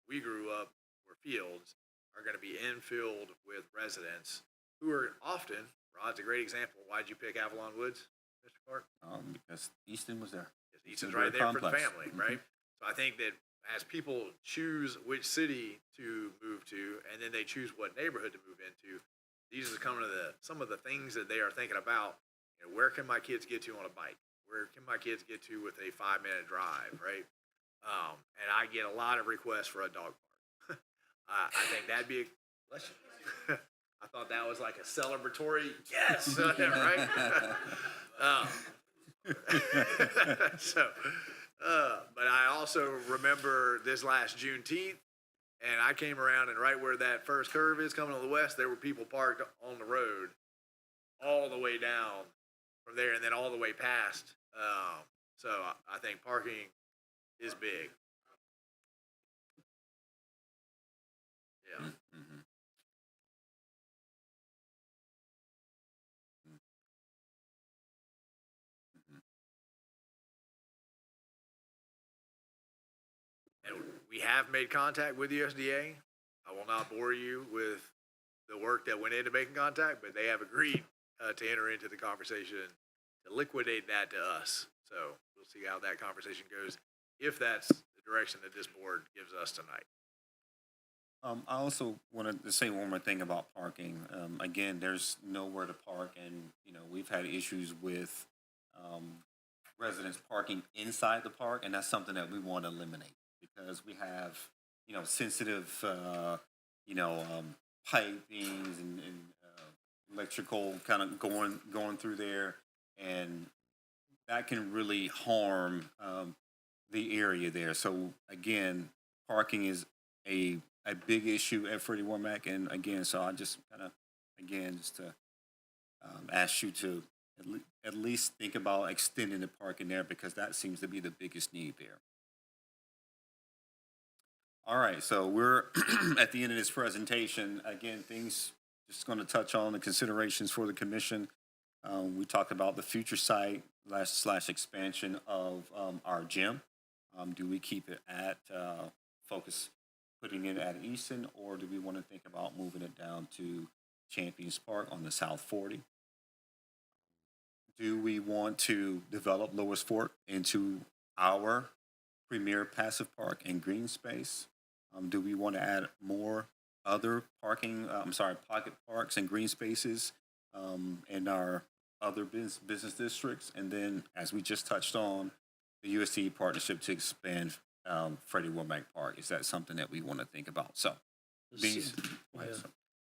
B: we grew up were fields are going to be infilled with residents who are often, Rod's a great example. Why'd you pick Avalon Woods, Mr. Clark?
C: Because Easton was there.
B: Easton's right there for the family, right? So I think that as people choose which city to move to, and then they choose what neighborhood to move into, these are some of the things that they are thinking about. You know, where can my kids get to on a bike? Where can my kids get to with a 5-minute drive, right? And I get a lot of requests for a dog park. I think that'd be I thought that was like a celebratory yes, right? But I also remember this last Juneteenth, and I came around, and right where that first curve is coming on the west, there were people parked on the road all the way down from there and then all the way past. So I think parking is big. Yeah. And we have made contact with USDA. I will not bore you with the work that went into making contact, but they have agreed to enter into the conversation to liquidate that to us. So we'll see how that conversation goes, if that's the direction that this board gives us tonight.
C: I also want to say one more thing about parking. Again, there's nowhere to park, and we've had issues with residents parking inside the park, and that's something that we want to eliminate because we have sensitive pipings and electrical kind of going through there, and that can really harm the area there. So again, parking is a big issue at Freddie Warmack, and again, so I just kind of just to ask you to at least think about extending the parking there because that seems to be the biggest need there. All right, so we're at the end of this presentation. Again, things just going to touch on the considerations for the commission. We talked about the future site slash expansion of our gym. Do we keep it at focus, putting it at Easton, or do we want to think about moving it down to Champions Park on the South 40? Do we want to develop Lowers Fork into our premier passive park and green space? Do we want to add more other pocket parks and green spaces in our other business districts? And then, as we just touched on, the USDA partnership to expand Freddie Womack Park. Is that something that we want to think about? So, these.
A: Yeah.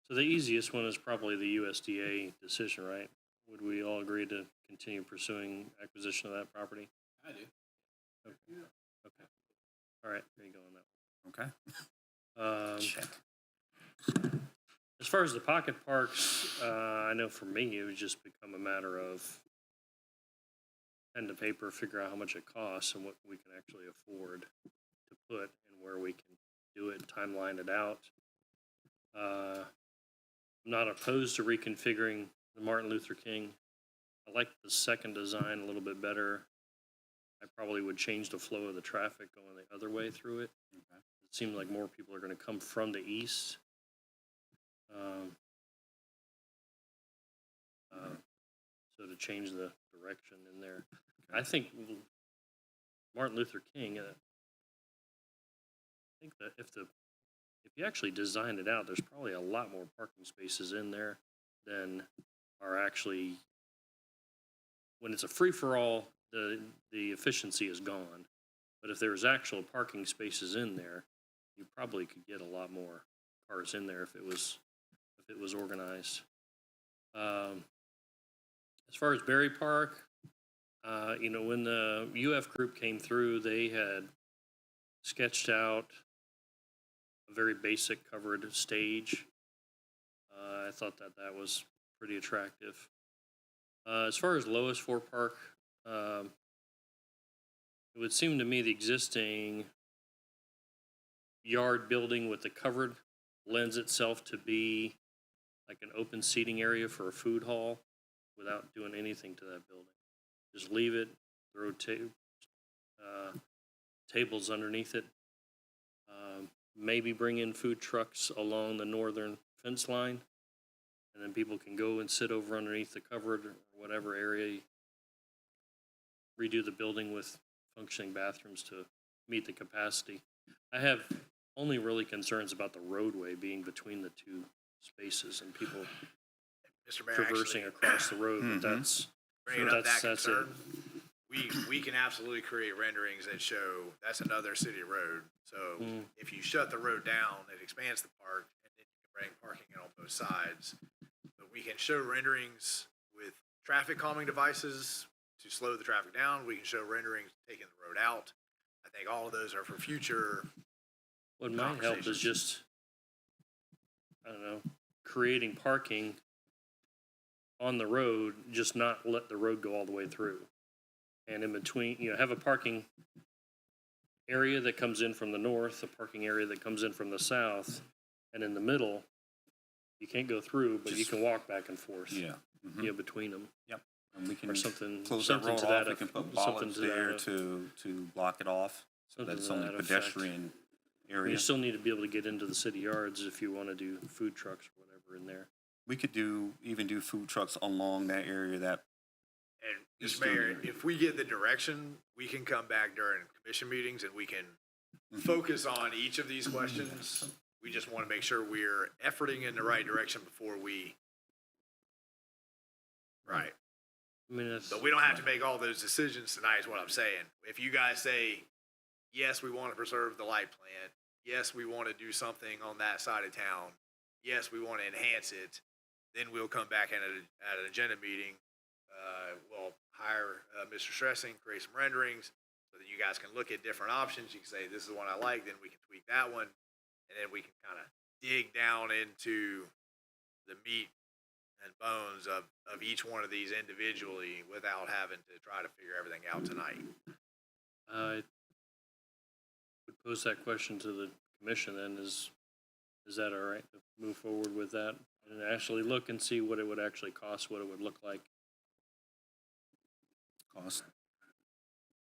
A: So the easiest one is probably the USDA decision, right? Would we all agree to continue pursuing acquisition of that property?
B: I do.
A: Okay. Okay. All right, there you go on that.
C: Okay. Check.
A: As far as the pocket parks, I know for me, it would just become a matter of pen to paper, figure out how much it costs and what we can actually afford to put and where we can do it, timeline it out. I'm not opposed to reconfiguring the Martin Luther King. I like the second design a little bit better. I probably would change the flow of the traffic going the other way through it.
C: Okay.
A: It seems like more people are going to come from the east. So to change the direction in there, I think Martin Luther King. I think that if you actually designed it out, there's probably a lot more parking spaces in there than are actually. When it's a free for all, the efficiency is gone. But if there was actual parking spaces in there, you probably could get a lot more cars in there if it was organized. As far as Berry Park, when the UF group came through, they had sketched out a very basic covered stage. I thought that was pretty attractive. As far as Lois Ford Park, it would seem to me the existing yard building with the covered lends itself to be like an open seating area for a food hall without doing anything to that building. Just leave it, throw tables underneath it, maybe bring in food trucks along the northern fence line, and then people can go and sit over underneath the covered or whatever area. Redo the building with functioning bathrooms to meet the capacity. I have only really concerns about the roadway being between the two spaces and people
B: Mr. Mayor,
A: traversing across the road. But that's
B: bringing up that
A: that's it.
B: concern, we can absolutely create renderings that show that's another city road. So if you shut the road down, it expands the park, and then you can bring parking in on both sides. But we can show renderings with traffic calming devices to slow the traffic down. We can show renderings taking the road out. I think all of those are for future.
A: What might help is just, I don't know, creating parking on the road, just not let the road go all the way through. And in between, have a parking area that comes in from the north, a parking area that comes in from the south, and in the middle, you can't go through, but you can walk back and forth.
C: Yeah.
A: Between them.
C: Yep. And we can
A: Or something,
C: close that
A: something
C: road
A: to
C: off.
A: that.
C: We can put
A: something
C: bollards
A: to
C: there
A: that,
C: to block it off, so that
A: something
C: it's
A: to
C: only
A: that effect.
C: pedestrian area.
A: You still need to be able to get into the city yards if you want to do food trucks or whatever in there.
C: We could even do food trucks along that area. That
B: And Mr. Mayor, if we get the direction, we can come back during commission meetings and we can focus on each of these questions. We just want to make sure we're efforting in the right direction before we. Right.
A: I mean, it's,
B: But we don't have to make all those decisions tonight is what I'm saying. If you guys say, yes, we want to preserve the light plant. Yes, we want to do something on that side of town. Yes, we want to enhance it. Then we'll come back at an agenda meeting. We'll hire Mr. Stressing, create some renderings so that you guys can look at different options. You can say, this is one I like, then we can tweak that one. And then we can kind of dig down into the meat and bones of each one of these individually without having to try to figure everything out tonight.
A: I would pose that question to the commission then. Is that all right to move forward with that and actually look and see what it would actually cost, what it would look like?
C: cost.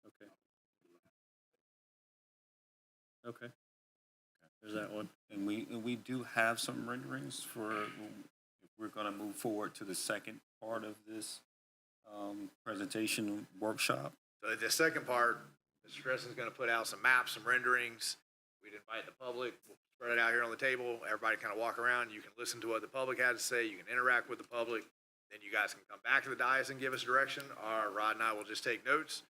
A: Okay. Okay. There's that one.
C: And we do have some renderings for if we're going to move forward to the second part of this presentation workshop.
B: So the second part, Mr. Crescen's going to put out some maps, some renderings. We'd invite the public, we'll spread it out here on the table, everybody kind of walk around, you can listen to what the public has to say, you can interact with the public, then you guys can come back to the dais and give us direction, or Rod and I will just take notes,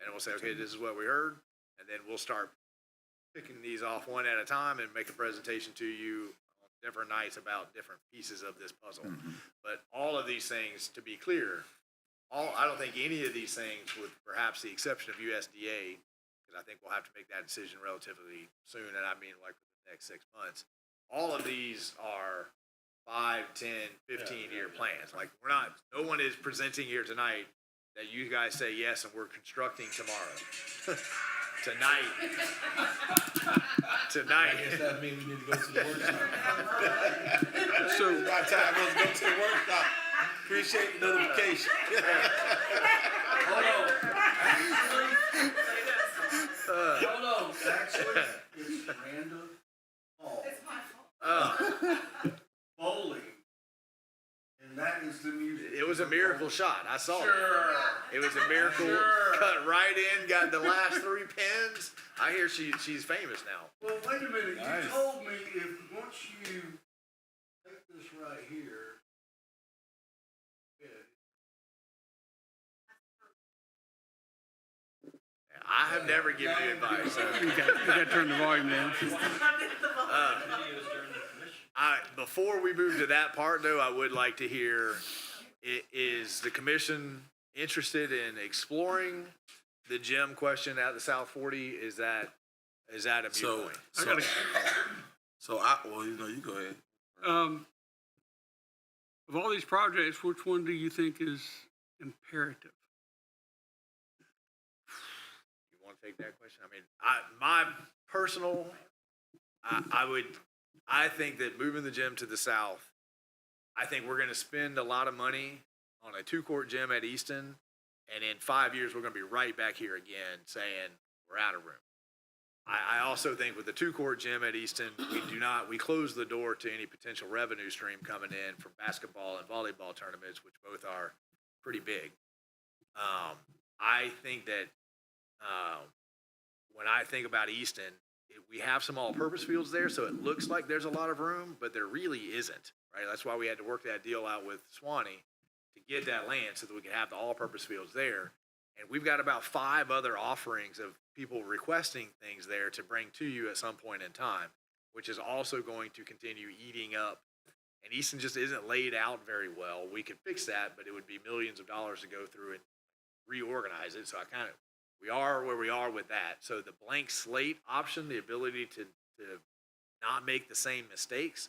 B: and we'll say, okay, this is what we heard, and then we'll start picking these off one at a time and make a presentation to you on different nights about different pieces of this puzzle. But all of these things, to be clear, I don't think any of these things, with perhaps the exception of USDA, because I think we'll have to make that decision relatively soon, and I mean like within the next 6 months. All of these are 5, 10, 15-year plans. Like no one is presenting here tonight that you guys say yes and we're constructing tomorrow. Tonight.
E: I guess that means we need to go to the workshop.
D: So,
E: By the time let's go to the workshop. Appreciate the notification.
F: Hold on, actually, it's Randall Hall.
G: It's my fault.
F: Bowling. And that is the music.
B: It was a miracle shot. I saw
F: Sure.
B: it. It was a miracle.
F: Sure.
B: Cut right in, got the last 3 pins. I hear she's famous now.
F: Well, wait a minute,
E: Nice.
F: you told me if, once you take this right here.
B: I have never given you advice. So.
D: you got to turn the volume down.
B: Before we move to that part, though, I would like to hear, is the commission interested in exploring the gym question at the South 40? Is that a moot point?
E: Well, you go ahead.
D: Of all these projects, which one do you think is imperative?
B: You want to take that question? I mean, my personal, I think that moving the gym to the south, I think we're going to spend a lot of money on a 2-court gym at Easton, and in 5 years we're going to be right back here again saying we're out of room. I also think with the 2-court gym at Easton, we close the door to any potential revenue stream coming in from basketball and volleyball tournaments, which both are pretty big. I think that when I think about Easton, we have some all-purpose fields there, so it looks like there's a lot of room, but there really isn't, right? That's why we had to work that deal out with Swanee to get that land so that we could have the all-purpose fields there. And we've got about 5 other offerings of people requesting things there to bring to you at some point in time, which is also going to continue eating up. And Easton just isn't laid out very well. We could fix that, but it would be millions of dollars to go through and reorganize it. So we are where we are with that. So the blank slate option, the ability to not make the same mistakes.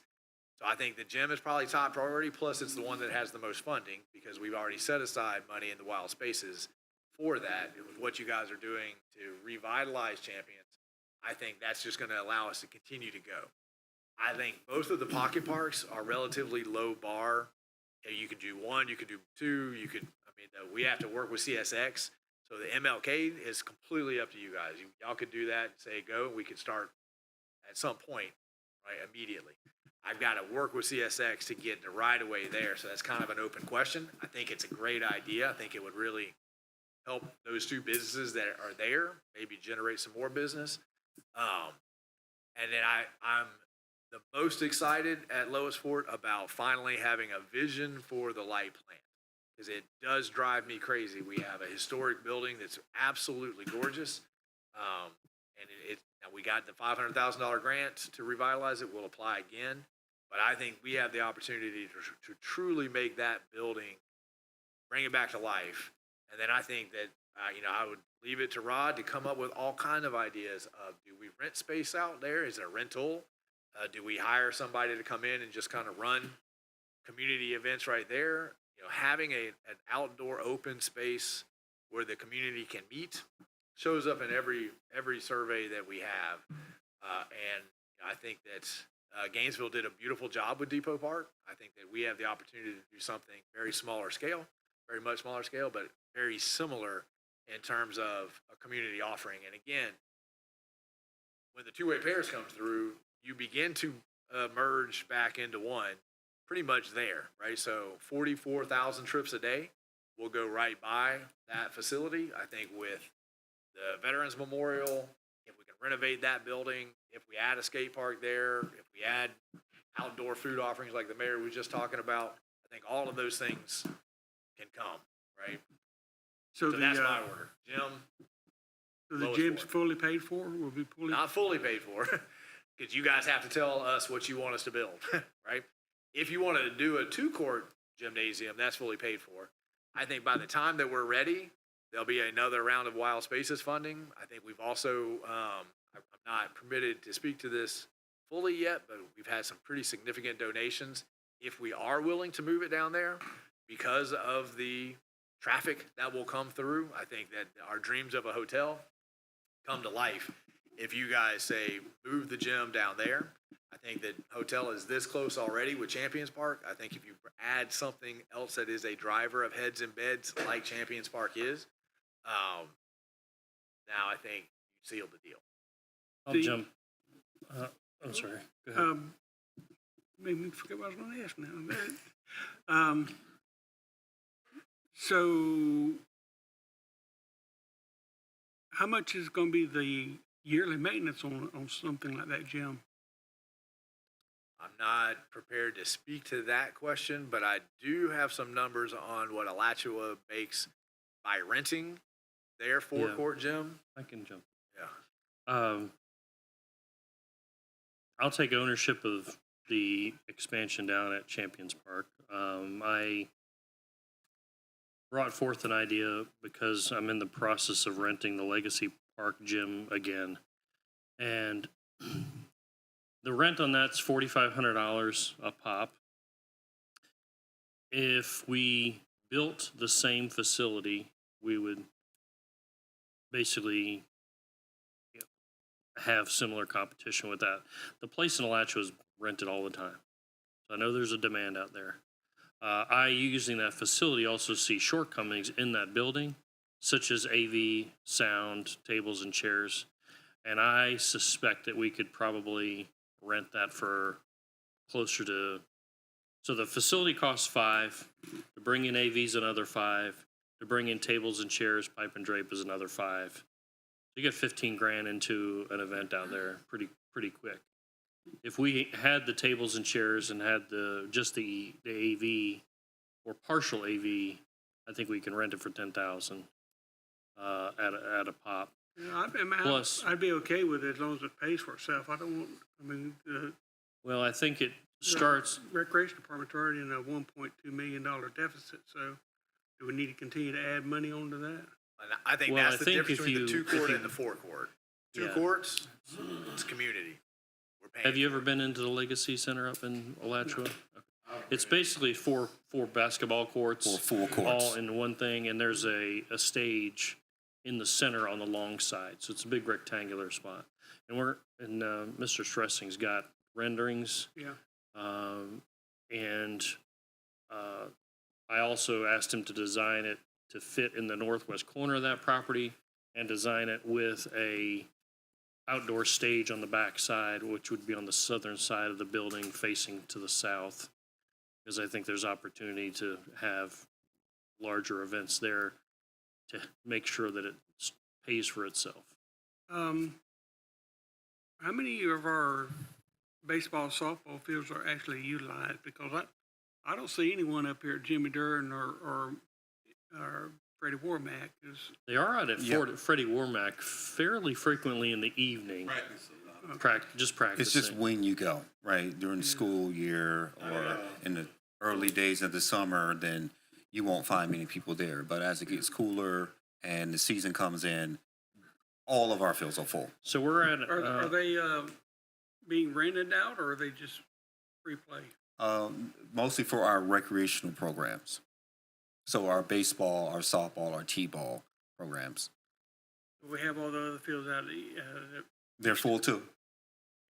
B: So I think the gym is probably top priority, plus it's the one that has the most funding because we've already set aside money in the wild spaces for that. With what you guys are doing to revitalize Champions, I think that's just going to allow us to continue to go. I think both of the pocket parks are relatively low bar. You could do 1, you could do 2, we have to work with CSX. So the MLK is completely up to you guys. Y'all could do that and say go, and we could start at some point, right, immediately. I've got to work with CSX to get the right of way there, so that's kind of an open question. I think it's a great idea. I think it would really help those 2 businesses that are there, maybe generate some more business. And then I'm the most excited at Lois Fort about finally having a vision for the light plant. Because it does drive me crazy. We have a historic building that's absolutely gorgeous. And now we got the $500,000 grant to revitalize it. We'll apply again. But I think we have the opportunity to truly make that building, bring it back to life. And then I think that, I would leave it to Rod to come up with all kind of ideas of, do we rent space out there? Is it a rental? Do we hire somebody to come in and just kind of run community events right there? Having an outdoor open space where the community can meet shows up in every survey that we have. And I think that Gainesville did a beautiful job with Depot Park. I think that we have the opportunity to do something very much smaller scale, but very similar in terms of a community offering. And again, when the two-way pairs comes through, you begin to merge back into one pretty much there, right? So 44,000 trips a day will go right by that facility. I think with the Veterans Memorial,
H: if we can renovate that building, if we add a skate park there, if we add outdoor food offerings like the mayor was just talking about, I think all of those things can come, right?
D: So
H: So that's
D: the,
H: my order. Gym,
D: so the
H: lowest
D: gym's
H: floor.
D: fully paid for, will be fully?
H: not fully paid for, because you guys have to tell us what you want us to build, right? If you want to do a 2-court gymnasium, that's fully paid for. I think by the time that we're ready, there'll be another round of Wild Spaces funding. I think we've also, I'm not permitted to speak to this fully yet, but we've had some pretty significant donations. If we are willing to move it down there because of the traffic that will come through, I think that our dreams of a hotel come to life. If you guys say, move the gym down there, I think that hotel is this close already with Champions Park. I think if you add something else that is a driver of heads and beds like Champions Park is, now I think you sealed the deal.
A: I'll
D: The-
A: jump. I'm sorry. Go ahead.
D: Made me forget what I was going to ask now. So how much is going to be the yearly maintenance on something like that gym?
H: I'm not prepared to speak to that question, but I do have some numbers on what Alachua makes by renting their four-court gym.
A: I can jump.
H: Yeah.
A: I'll take ownership of the expansion down at Champions Park. I brought forth an idea because I'm in the process of renting the Legacy Park gym again. And the rent on that's $4,500 a pop. If we built the same facility, we would basically have similar competition with that. The place in Alachua is rented all the time. So I know there's a demand out there. I, using that facility, also see shortcomings in that building, such as AV, sound, tables, and chairs. And I suspect that we could probably rent that for closer to, so the facility costs $5, to bring in AVs another $5, to bring in tables and chairs, pipe and drape is another $5. You get 15 grand into an event out there pretty quick. If we had the tables and chairs and had just the AV or partial AV, I think we can rent it for $10,000 at a pop.
D: Yeah,
A: Plus-
D: I'd be okay with it as long as it pays for itself.
A: Well, I think it starts.
D: Recreation Department's already in a $1.2 million deficit, so do we need to continue to add money onto that?
H: And I think
A: Well,
H: that's
A: I
H: the
A: think
H: difference
A: if
H: between the
A: you-
H: 2-court
A: if
H: and the 4-court. Two
A: Yeah.
H: courts, it's community. We're paying
A: Have you
H: for
A: ever
H: it.
A: been into the Legacy Center up in Alachua? It's basically four basketball courts.
C: Or full courts.
A: All in one thing, and there's a stage in the center on the long side. So it's a big rectangular spot. And Mr. Stressing's got renderings.
D: Yeah.
A: And I also asked him to design it to fit in the northwest corner of that property and design it with a outdoor stage on the back side, which would be on the southern side of the building facing to the south. Because I think there's opportunity to have larger events there to make sure that it pays for itself.
D: How many of our baseball, softball fields are actually utilized? Because I don't see anyone up here at Jimmy Durden or Freddie Warmack.
A: They are out at
C: Yeah.
A: Freddie Warmack fairly frequently in the evening.
E: Practice a lot.
A: Just practicing.
C: It's just when you go, right? During the school year or in the early days of the summer, then you won't find many people there. But as it gets cooler and the season comes in, all of our fields are full.
A: So we're at.
D: Are they being rented out, or are they just free play?
C: Mostly for our recreational programs. So our baseball, our softball, our t-ball programs.
D: We have all the other fields out.
C: They're full too.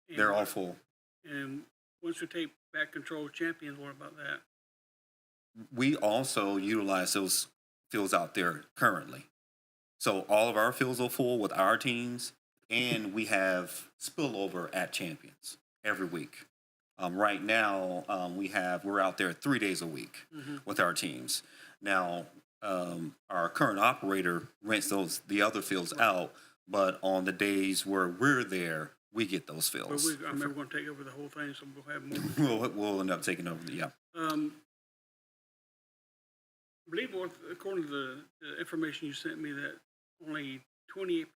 C: They're all full.
D: And once we take back control of Champions, what about that?
C: We also utilize those fields out there currently. So all of our fields are full with our teams, and we have spillover at Champions every week. Right now, we're out there 3 days a week with our teams. Now, our current operator rents the other fields out, but on the days where we're there, we get those
D: But
C: fills.
D: I mean, we're gonna take over the whole thing, so we'll have more.
C: We'll end up taking over. Yeah.
D: I believe according to the information you sent me, that only 28%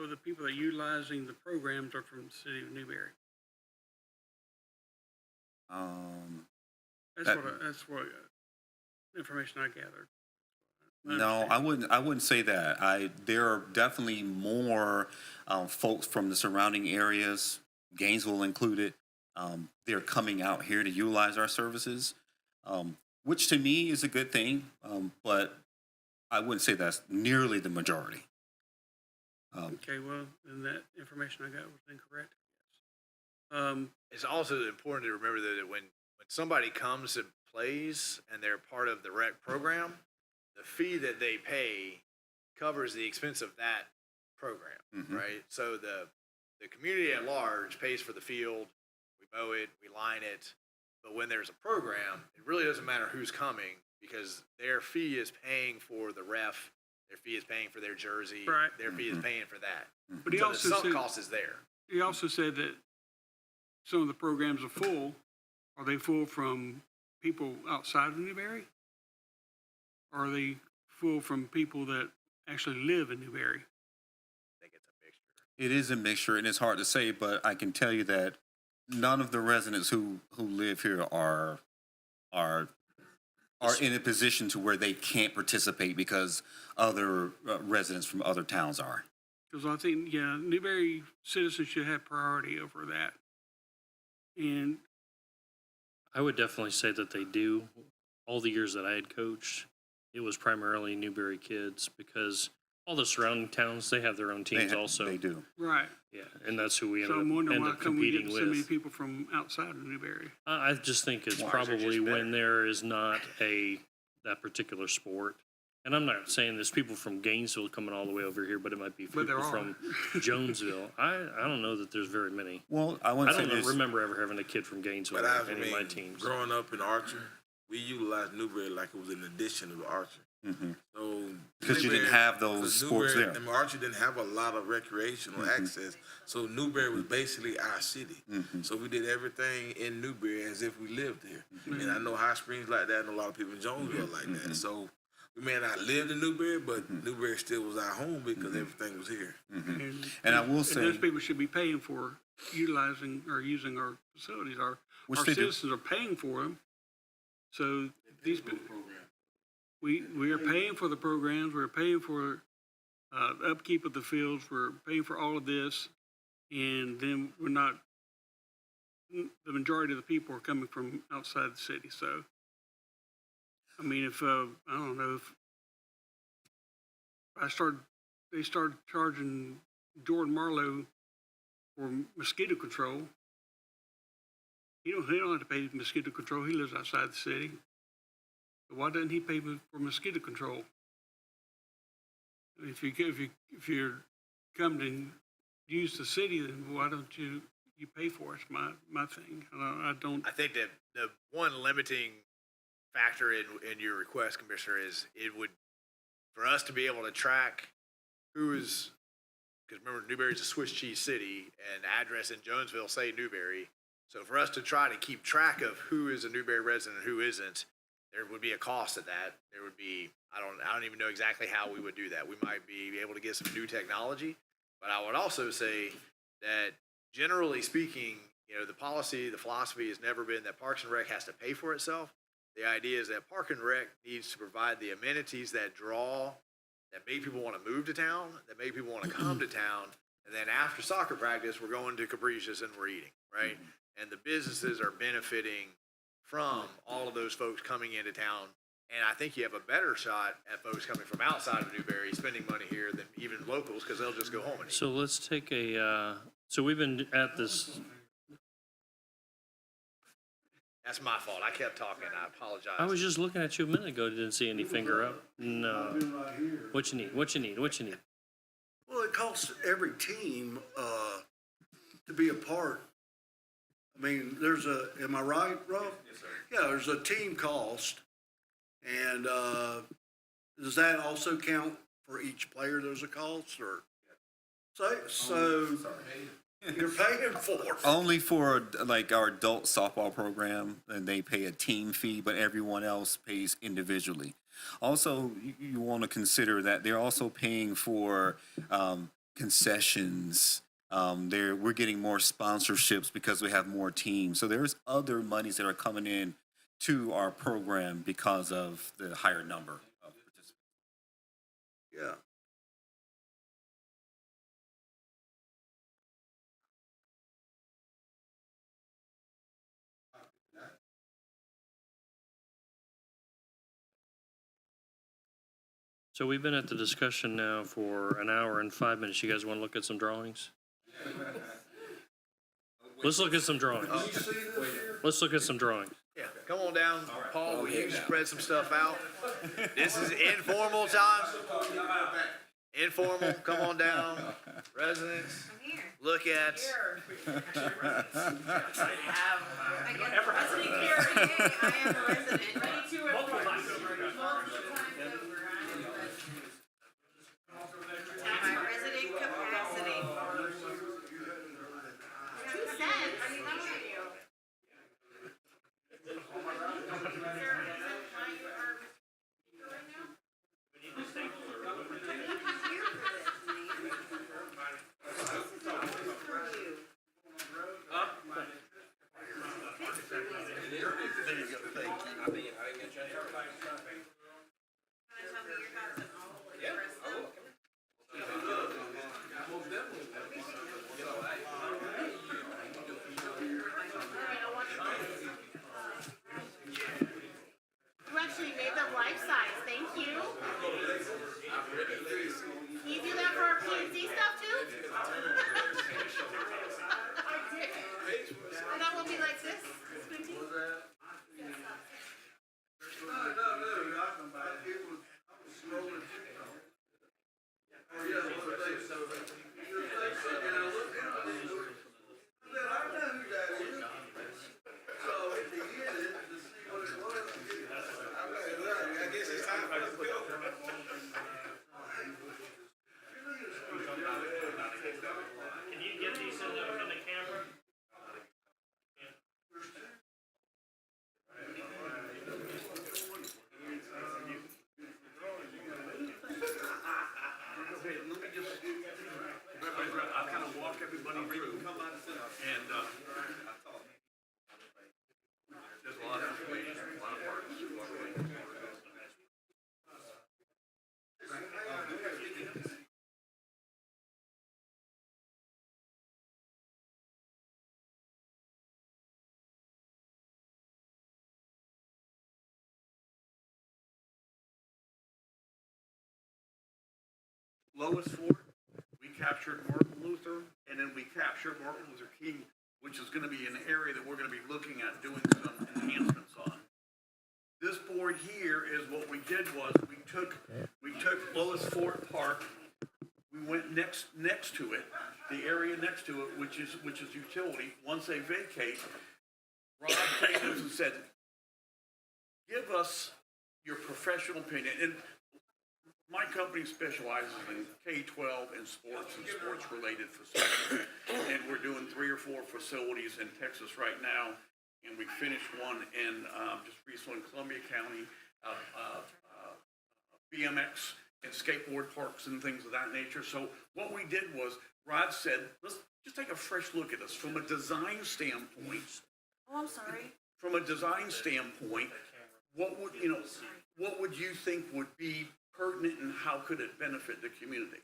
D: of the people that are utilizing the programs are from the city of Newberry. That's what information I gathered.
C: No, I wouldn't say that. There are definitely more folks from the surrounding areas, Gainesville included. They're coming out here to utilize our services, which to me is a good thing. But I wouldn't say that's nearly the majority.
D: Okay, well, then that information I got was incorrect.
H: It's also important to remember that when somebody comes and plays and they're part of the rec program, the fee that they pay covers the expense of that program, right? So the community at large pays for the field, we mow it, we line it, but when there's a program, it really doesn't matter who's coming because their fee is paying for the ref, their fee is paying for their jersey,
D: Right.
H: their fee is paying for that.
D: But he
H: So
D: also
H: the sunk
D: said,
H: cost is there.
D: he also said that some of the programs are full. Are they full from people outside of Newberry? Or are they full from people that actually live in Newberry?
H: I think it's a mixture.
C: It is a mixture, and it's hard to say, but I can tell you that none of the residents who live here are in a position to where they can't participate because other residents from other towns are.
D: Because I think, yeah, Newberry citizens should have priority over that. And
A: I would definitely say that they do. All the years that I had coached, it was primarily Newberry kids because all the surrounding towns, they have their own teams also.
C: They do.
D: right.
A: Yeah, and that's who we
D: So I'm wondering
A: end
D: why
A: up
D: come we
A: competing
D: get so many
A: with.
D: people from outside of Newberry?
A: I just think it's
H: Why is it
A: probably
H: just
A: when there is not that particular sport. And I'm not saying there's people from Gainesville coming all the way over here, but it might be
D: But there
A: people
D: are.
A: from Jonesville. I don't know that there's very many.
C: Well, I
A: I
C: want to say
A: don't
C: this.
A: remember ever having a kid from Gainesville
E: But
A: on
E: I
A: any of my
E: mean,
A: teams.
E: growing up in Archer, we utilized Newberry like it was an addition to Archer. So
C: Because you didn't
E: Newberry-
C: have those
E: 'cause
C: sports
E: Newberry-
C: there.
E: and Archer didn't have a lot of recreational access, so Newberry was basically our city. So we did everything in Newberry as if we lived there. And I know High Springs like that, and a lot of people in Jonesville like that. So we may not lived in Newberry, but Newberry still was our home because everything was here.
C: And I will say-
D: those people should be paying for utilizing or using our facilities. Our
C: Which they do.
D: citizens are paying for them. So these we are paying for the programs. We're paying for upkeep of the fields. We're paying for all of this, and then we're not. The majority of the people are coming from outside the city. So, I mean, if I don't know if they started charging Jordan Marlowe for mosquito control. He don't have to pay mosquito control. He lives outside the city. So why doesn't he pay for mosquito control? If you're come to use the city, then why don't you pay for it? It's my thing. I don't.
H: I think that the one limiting factor in your request, Commissioner, is it would, for us to be able to track who is, because remember, Newberry's a Swiss cheese city, and address in Jonesville say Newberry. So for us to try to keep track of who is a Newberry resident and who isn't, there would be a cost at that. There would be, I don't even know exactly how we would do that. We might be able to get some new technology, but I would also say that generally speaking, the policy, the philosophy has never been that Parks and Rec has to pay for itself. The idea is that Park and Rec needs to provide the amenities that make people want to move to town, that make people want to come to town, and then after soccer practice, we're going to Capricious and we're eating, right? And the businesses are benefiting from all of those folks coming into town. And I think you have a better shot at folks coming from outside of Newberry spending money here than even locals because they'll just go home and eat.
A: So let's take so we've been at this.
H: That's my fault. I kept talking. I apologize.
A: I was just looking at you a minute ago. Didn't see any finger up. No. What you need? What you need? What you need?
F: Well, it costs every team to be a part. I mean, am I right, Rob? Yes, sir. Yeah, there's a team cost. And does that also count for each player there's a cost, or? So you're paying for it.
C: Only for like our adult softball program, and they pay a team fee, but everyone else pays individually. Also, you want to consider that they're also paying for concessions. We're getting more sponsorships because we have more teams. So there's other monies that are coming in to our program because of the higher number of participants.
F: Yeah.
A: So we've been at the discussion now for an hour and 5 minutes. You guys want to look at some drawings? Let's look at some drawings. Let's look at some drawings.
H: Yeah, come on down, Paul, will you spread some stuff out? This is informal time. Informal, come on down. Residents, look at.
G: I am a resident here. I am a resident. Ready to report. Multiple times over. In my resident capacity. 2 cents. How are you? You actually made them life size. Thank you. Can you do that for our PNC stuff too? I did. And that will be like this. Squinty.
A: Can you get these in the camera?
D: Okay, let me just, I'll kind of walk everybody through. And, there's a lot of information, a lot of parts. Lois Fort, we captured Martin Luther, and then we captured Martin Luther King, which is gonna be an area that we're gonna be looking at doing some enhancements on. This board here is what we did was, we took Lois Fort Park, we went next to it, the area next to it, which is utility. Once they vacate, Rob came to us and said, give us your professional opinion. And my company specializes in K-12 and sports-related facilities. And we're doing 3 or 4 facilities in Texas right now. And we finished one in, just recently in Columbia County, BMX and skateboard parks and things of that nature. So what we did was, Rod said, let's just take a fresh look at this from a design standpoint.
G: Oh, I'm sorry.
D: From a design standpoint, what would you think would be pertinent and how could it benefit the community?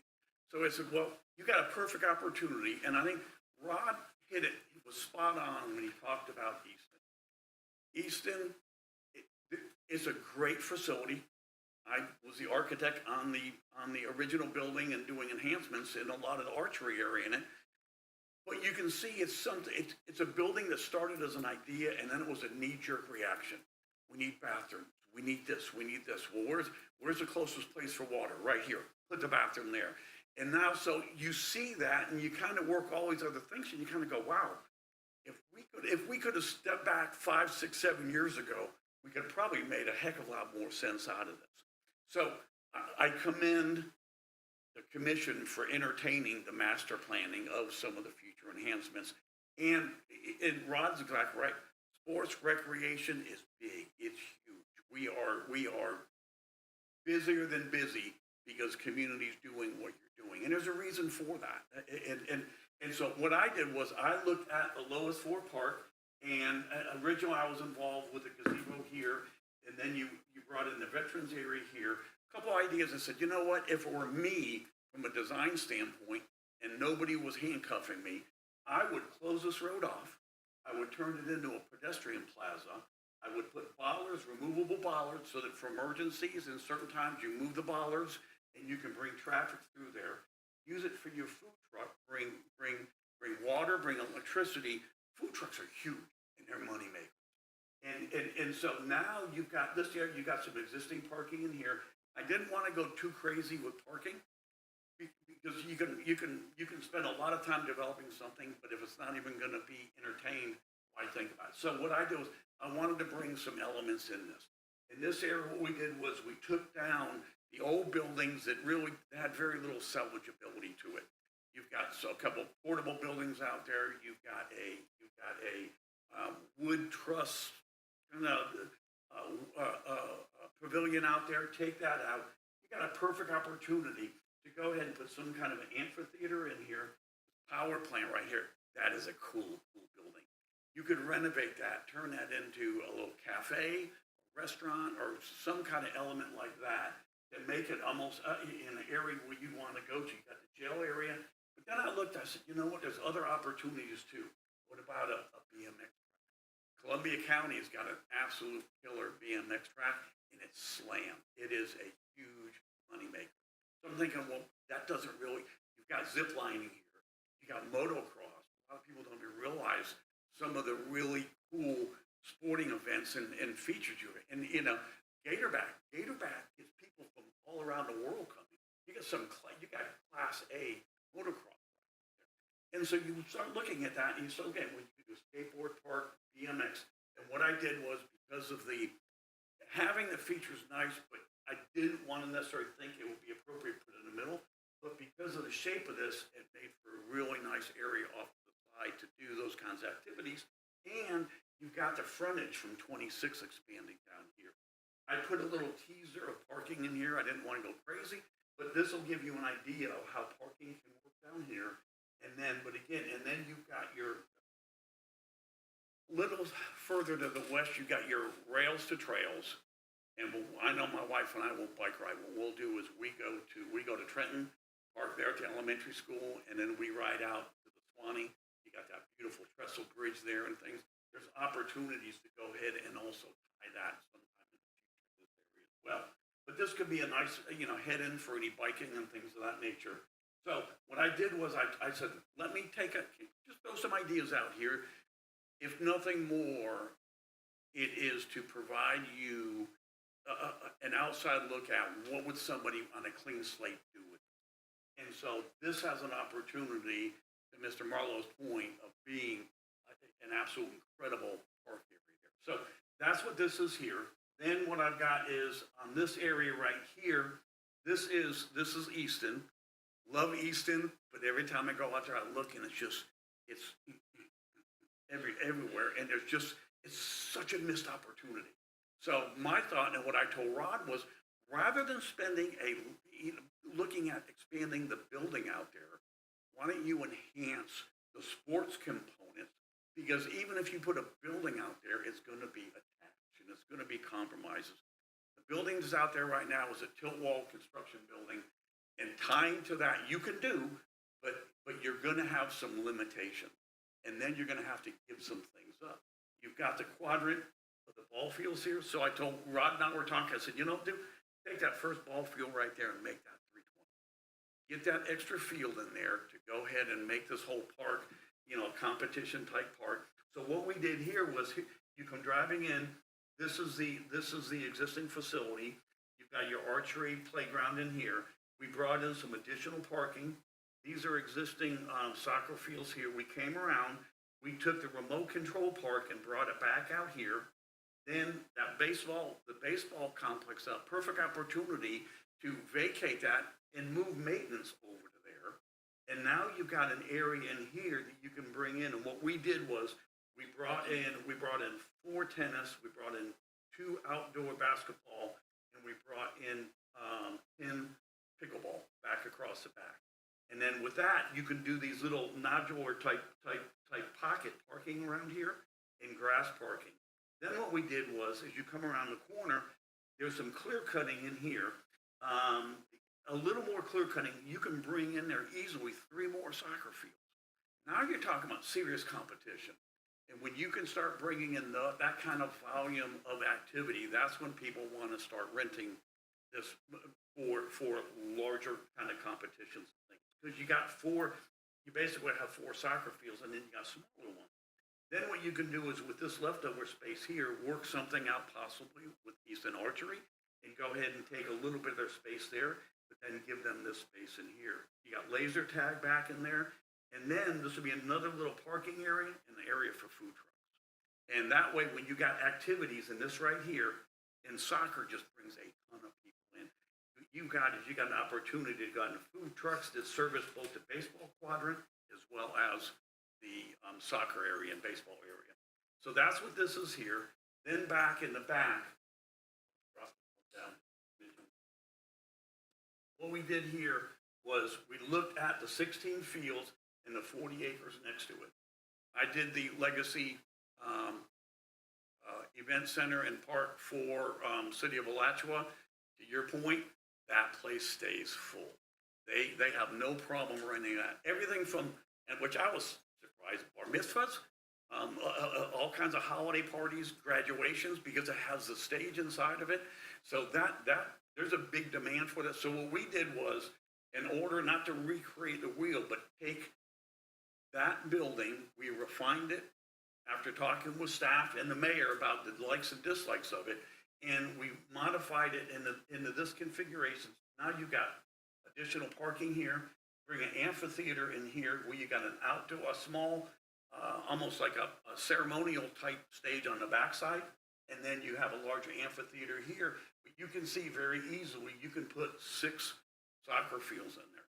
D: So I said, well, you got a perfect opportunity, and I think Rod hit it. He was spot on when he talked about Easton. Easton is a great facility. I was the architect on the original building and doing enhancements in a lot of the archery area in it. But you can see it's a building that started as an idea and then it was a knee-jerk reaction. We need bathrooms. We need this. We need this. Well, where's the closest place for water? Right here. Put the bathroom there. And now, so you see that and you kind of work all these other things and you kind of go, wow, if we could have stepped back 5, 6, 7 years ago, we could have probably made a heck of a lot more sense out of this. So I commend
I: the commission for entertaining the master planning of some of the future enhancements. And Rod's exactly right. Sports recreation is big. It's huge. We are busier than busy because community's doing what you're doing. And there's a reason for that. And so what I did was I looked at the Lois Ford Park, and originally I was involved with the gazebo here, and then you brought in the veterans area here. A couple ideas. I said, you know what, if it were me from a design standpoint and nobody was handcuffing me, I would close this road off. I would turn it into a pedestrian plaza. I would put bollards, removable bollards, so that for emergencies and certain times you move the bollards and you can bring traffic through there. Use it for your food truck. Bring water, bring electricity. Food trucks are huge and they're money makers. And so now you've got this here. You've got some existing parking in here. I didn't want to go too crazy with parking because you can spend a lot of time developing something, but if it's not even going to be entertained, why think about it? So what I did was I wanted to bring some elements in this. In this area, what we did was we took down the old buildings that really had very little salvageability to it. You've got a couple of portable buildings out there. You've got a wood truss pavilion out there. Take that out. You got a perfect opportunity to go ahead and put some kind of an amphitheater in here. Power plant right here. That is a cool building. You could renovate that, turn that into a little cafe, restaurant, or some kind of element like that and make it almost in an area where you want to go to. You got the jail area. But then I looked, I said, you know what, there's other opportunities too. What about a BMX track? Columbia County has got an absolute killer BMX track, and it's slammed. It is a huge moneymaker. So I'm thinking, well, that doesn't really, you've got zip lining here. You got motocross. A lot of people don't even realize some of the really cool sporting events and features you. And, you know, Gatorback gets people from all around the world coming. You got Class A motocross. And so you start looking at that and you say, okay, well, you can do a skateboard park, BMX. And what I did was, because of having the features nice, but I didn't want to necessarily think it would be appropriate to put it in the middle. But because of the shape of this, it made for a really nice area off to the side to do those kinds of activities. And you've got the frontage from 26 expanding down here. I put a little teaser of parking in here. I didn't want to go crazy, but this will give you an idea of how parking can work down here. And then you've got your little further to the west, you've got your rails to trails. And I know my wife and I won't bike ride. What we'll do is we go to Trenton, park there at the elementary school, and then we ride out to the Swanee. You got that beautiful trestle bridge there and things. There's opportunities to go ahead and also tie that sometime in the future to this area as well. But this could be a nice, head in for any biking and things of that nature. So what I did was I said, let me just throw some ideas out here. If nothing more, it is to provide you an outside look at what would somebody on a clean slate do with it. And so this has an opportunity, to Mr. Marlowe's point, of being an absolute incredible park area here. So that's what this is here. Then what I've got is on this area right here, this is Easton. Love Easton, but every time I go out there, I look and it's everywhere. And it's such a missed opportunity. So my thought and what I told Rod was, rather than looking at expanding the building out there, why don't you enhance the sports components? Because even if you put a building out there, it's going to be attached and it's going to be compromises. The building that's out there right now is a tilt wall construction building, and tying to that you can do, but you're going to have some limitations, and then you're going to have to give some things up. You've got the quadrant of the ball fields here. So I told Rod and I were talking, I said, take that first ball field right there and make that 320. Get that extra field in there to go ahead and make this whole park, competition type park. So what we did here was, you come driving in, this is the existing facility. You've got your archery playground in here. We brought in some additional parking. These are existing soccer fields here. We came around, we took the remote control park and brought it back out here. Then the baseball complex, a perfect opportunity to vacate that and move maintenance over to there. And now you've got an area in here that you can bring in. And what we did was we brought in 4 tennis, we brought in 2 outdoor basketball, and we brought in 10 pickleball back across the back. And then with that, you can do these little nodular type pocket parking around here and grass parking. Then what we did was, as you come around the corner, there's some clear cutting in here. A little more clear cutting, you can bring in there easily 3 more soccer fields. Now you're talking about serious competition. And when you can start bringing in that kind of volume of activity, that's when people want to start renting this for larger kind of competitions and things. Because you basically have 4 soccer fields and then you got smaller ones. Then what you can do is with this leftover space here, work something out possibly with Easton Archery and go ahead and take a little bit of their space there, but then give them this space in here. You got laser tag back in there. And then this will be another little parking area and the area for food trucks. And that way, when you got activities in this right here, and soccer just brings a ton of people in. You got an opportunity to go into food trucks that service both the baseball quadrant as well as the soccer area and baseball area. So that's what this is here. Then back in the back, what we did here was we looked at the 16 fields and the 40 acres next to it. I did the Legacy Event Center and Park for City of Alachua. To your point, that place stays full. They have no problem running that. Everything from, and which I was surprised, bar mitzvahs, all kinds of holiday parties, graduations, because it has the stage inside of it. So that there's a big demand for that. So what we did was, in order not to recreate the wheel, but take that building, we refined it after talking with staff and the mayor about the likes and dislikes of it, and we modified it into this configuration. Now you've got additional parking here, bring an amphitheater in here where you got an outdoor, a small, almost like a ceremonial type stage on the backside, and then you have a larger amphitheater here. But you can see very easily, you can put 6 soccer fields in there.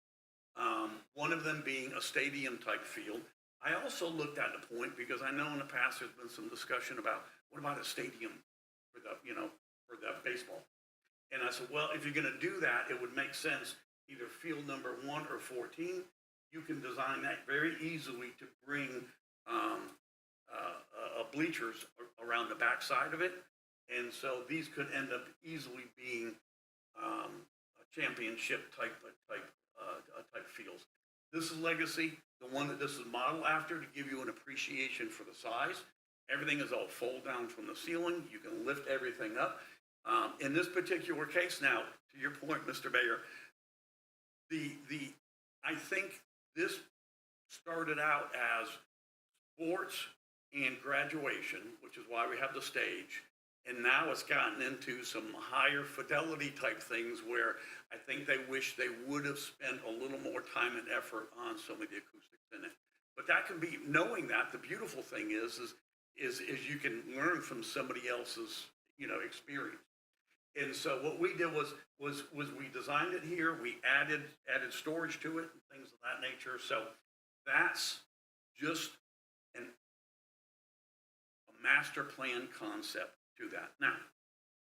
I: One of them being a stadium type field. I also looked at the point because I know in the past there's been some discussion about what about a stadium for the baseball. And I said, well, if you're going to do that, it would make sense either field number 1 or 14. You can design that very easily to bring bleachers around the backside of it. And so these could end up easily being a championship type fields. This is Legacy, the one that this is modeled after, to give you an appreciation for the size. Everything is all fold down from the ceiling. You can lift everything up. In this particular case, now, to your point, Mr. Mayor, I think this started out as sports and graduation, which is why we have the stage. And now it's gotten into some higher fidelity type things where I think they wish they would have spent a little more time and effort on some of the acoustics in it. But that can be, knowing that, the beautiful thing is you can learn from somebody else's, experience. And so what we did was we designed it here. We added storage to it and things of that nature. So that's just a master plan concept to that. Now,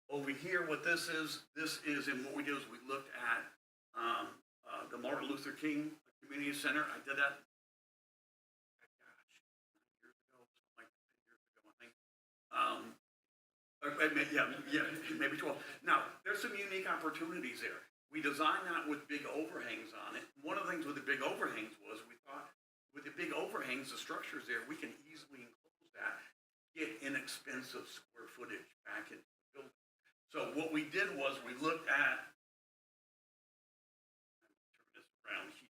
I: over here, what this is, and what we do is we looked at the Martin Luther King Community Center. I did that, years ago, something like 10 years ago, I think. Maybe 12. Now, there's some unique opportunities there. We designed that with big overhangs on it. One of the things with the big overhangs was we thought with the big overhangs, the structures there, we can easily enclose that, get inexpensive square footage back into the building. So what we did was we looked at, turn this around here.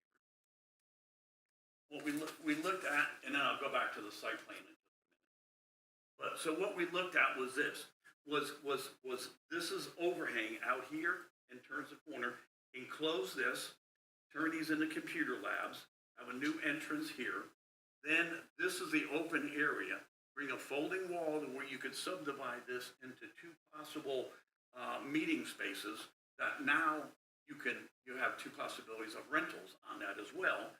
I: What we looked at, and then I'll go back to the site plan in just a minute. But so what we looked at was this, this is overhang out here and turns the corner, enclose this, turn these into computer labs, have a new entrance here. Then this is the open area. Bring a folding wall to where you could subdivide this into 2 possible meeting spaces that now you have two possibilities of rentals on that as well.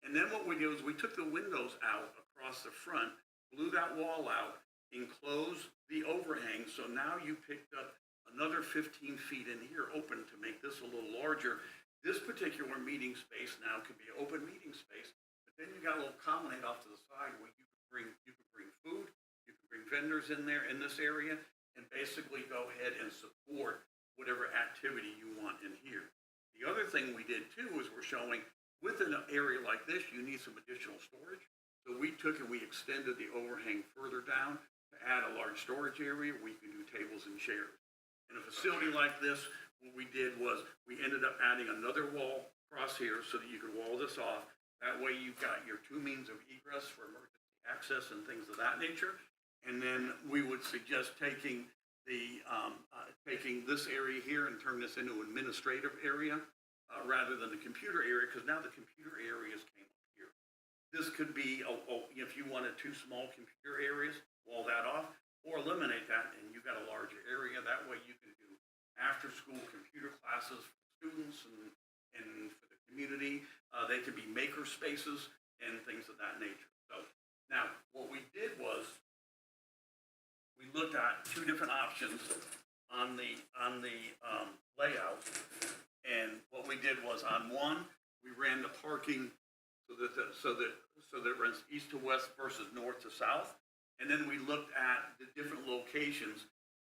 I: And then what we did was we took the windows out across the front, blew that wall out, enclosed the overhang, so now you picked up another 15 feet in here open to make this a little larger. This particular meeting space now could be open meeting space, but then you got a little colonnade off to the side where you can bring food, you can bring vendors in there in this area, and basically go ahead and support whatever activity you want in here. The other thing we did too is we're showing with an area like this, you need some additional storage. So we took and we extended the overhang further down to add a large storage area where you can do tables and chairs. In a facility like this, what we did was we ended up adding another wall across here so that you could wall this off. That way you've got your two means of egress for emergency access and things of that nature. And then we would suggest taking this area here and turn this into an administrative area rather than the computer area, because now the computer areas came up here. This could be, if you wanted two small computer areas, wall that off, or eliminate that, and you got a larger area. That way you can do after-school computer classes for students and for the community. They could be maker spaces and things of that nature. So now what we did was we looked at two different options on the layout, and what we did was on one we ran the parking so that it runs east to west versus north to south, and then we looked at the different locations.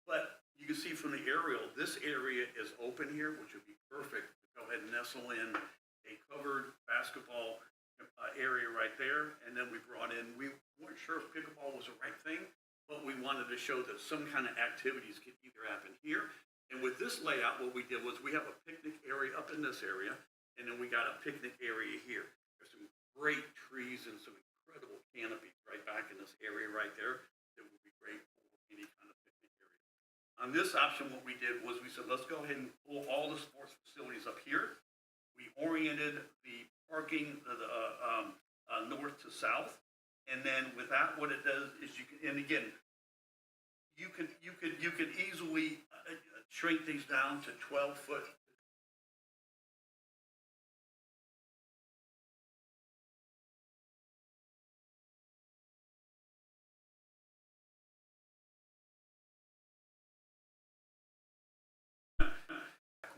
I: But you can see from the aerial, this area is open here, which would be perfect to go ahead and nestle in a covered basketball area right there. And then we brought in, we weren't sure if pickleball was the right thing, but we wanted to show that some kind of activities could either happen here. And with this layout, what we did was we have a picnic area up in this area, and then we got a picnic area here. There's some great trees and some incredible canopies right back in this area right there that would be great for any kind of picnic area. On this option, what we did was we said, let's go ahead and pull all the sports facilities up here. We oriented the parking north to south. And then with that, what it does is you can, and again, you could easily shrink these down to 12-foot.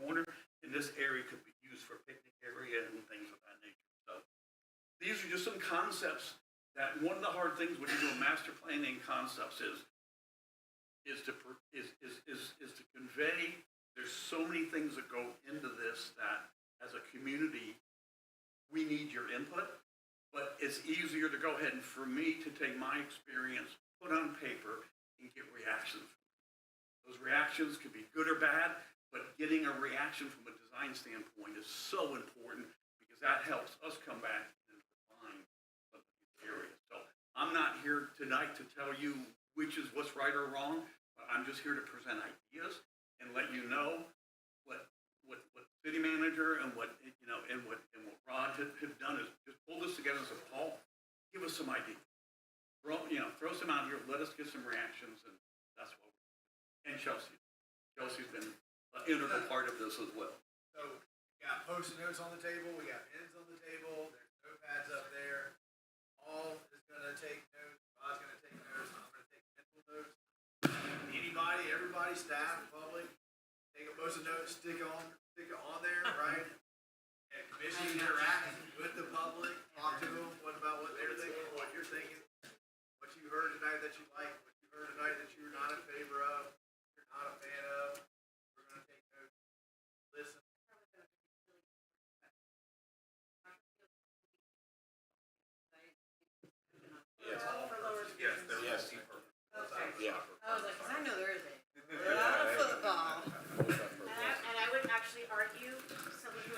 I: Corner, and this area could be used for picnic area and things of that nature. So these are just some concepts that one of the hard things when you do a master planning concepts is to convey. There's so many things that go into this that as a community we need your input, but it's easier to go ahead and for me to take my experience, put on paper, and get reactions. Those reactions could be good or bad, but getting a reaction from a design standpoint is so important because that helps us come back and refine some of these areas. So I'm not here tonight to tell you which is what's right or wrong, but I'm just here to present ideas and let you know what city manager and what Rod had done is just pull this together and say, Paul, give us some ideas. Throw some out here, let us get some reactions, and that's what we're doing. And Chelsea's been an integral part of this as well.
B: So we got Post-it notes on the table, we got pens on the table, there's notepads up there. Paul is gonna take notes, Rod's gonna take notes, I'm gonna take mental notes. Anybody, everybody, staff, public, take a Post-it note, stick it on there, right? And commission interact with the public, talk to them, what they're thinking, what you're thinking, what you heard tonight that you like, what you heard tonight that you're not in favor of, you're not a fan of. We're gonna take notes, listen.
C: Yes.
G: Okay.
C: Yeah.
G: I was like, 'cause I know there isn't. A lot of football. And I would actually argue someone who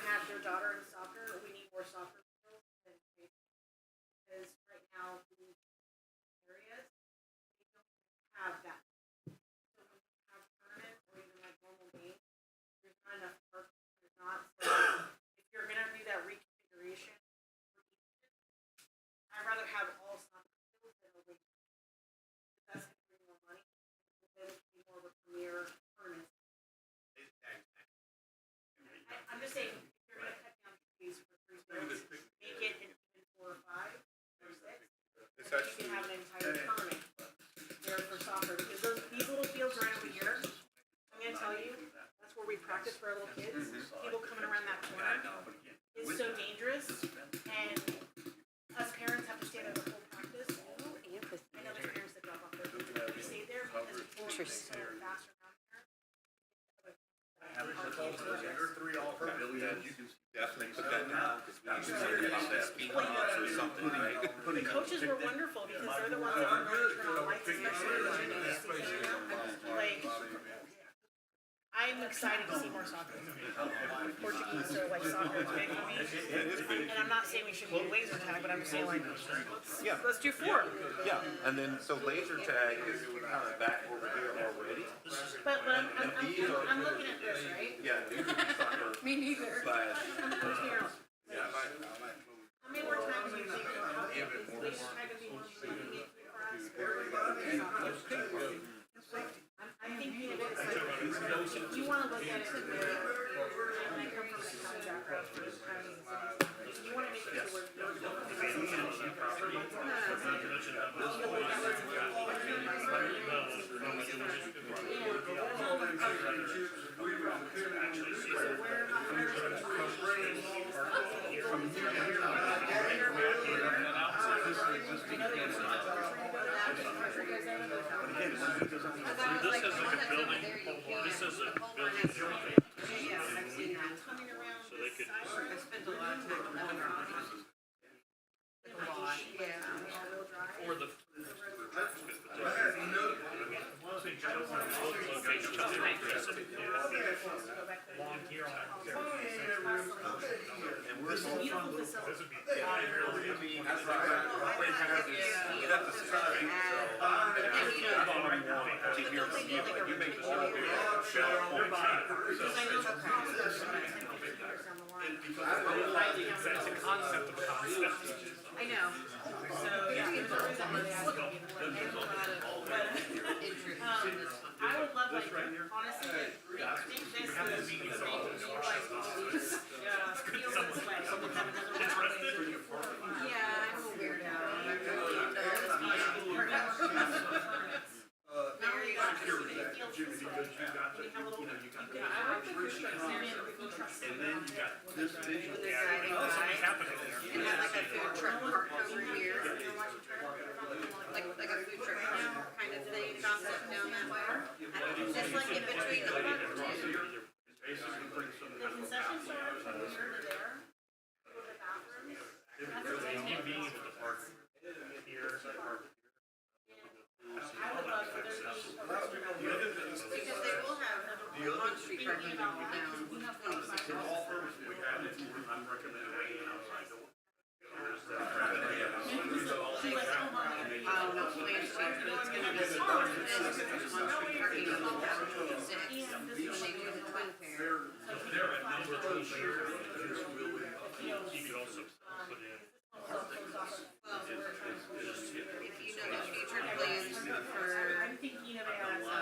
C: Definitely put that down, because we need to think about that speed bumps or something, right?
G: The coaches were wonderful because they're the ones that are going to turn on lights, especially when you know season. Like, I'm excited to see more soccer. Portuguese, so like soccer is big for me. And I'm not saying we should be laser tag, but I'm just saying like, let's do 4.
C: Yeah, and then, so laser tag is kind of back over here already.
G: But I'm looking at this, right?
C: Yeah, these are soccer
G: Me neither.
C: slash.
G: I'm here. How many more times do you think we'll have it? Is laser tag gonna be one thing for us? I'm thinking of it as like, you wanna look at it with, and I come from a county background, you wanna make sure we're.
A: This is a building.
G: Yeah, I've seen that. Coming around.
A: So they could.
G: I spent a lot of time on that. Like a lot. Yeah. All-wheel drive.
A: Or the. Long here on.
G: It's a beautiful facility. Because I know the cost of something 10, 15 years down the line.
H: It's a concept of concept.
G: I know. So, yeah. There's always that really asking me, but I would love, like, honestly, like, think this is making you guys lose, feel this way. Something that doesn't work. Yeah, I'm a weirdo. Very interesting. It feels this way. When you have a little, I work with food trucks, and food trucks.
I: And then you got this vision.
G: With this guy, and had like a food truck parked over here. Like a food truck kind of thing, concept down that way. Just like in between the park too. The concession stand from here to there. With the bathrooms. That's amazing.
A: Being able to park here.
G: I would love for there to be a because they will have on-street parking now. We have 25
I: All firms we have, I'm recommending waiting outside the.
G: Plans change, but it's gonna be on-street parking until 2026. When they do the twin pair.
A: You could also put in.
G: Well, if you know the future plans for I'm thinking of it as the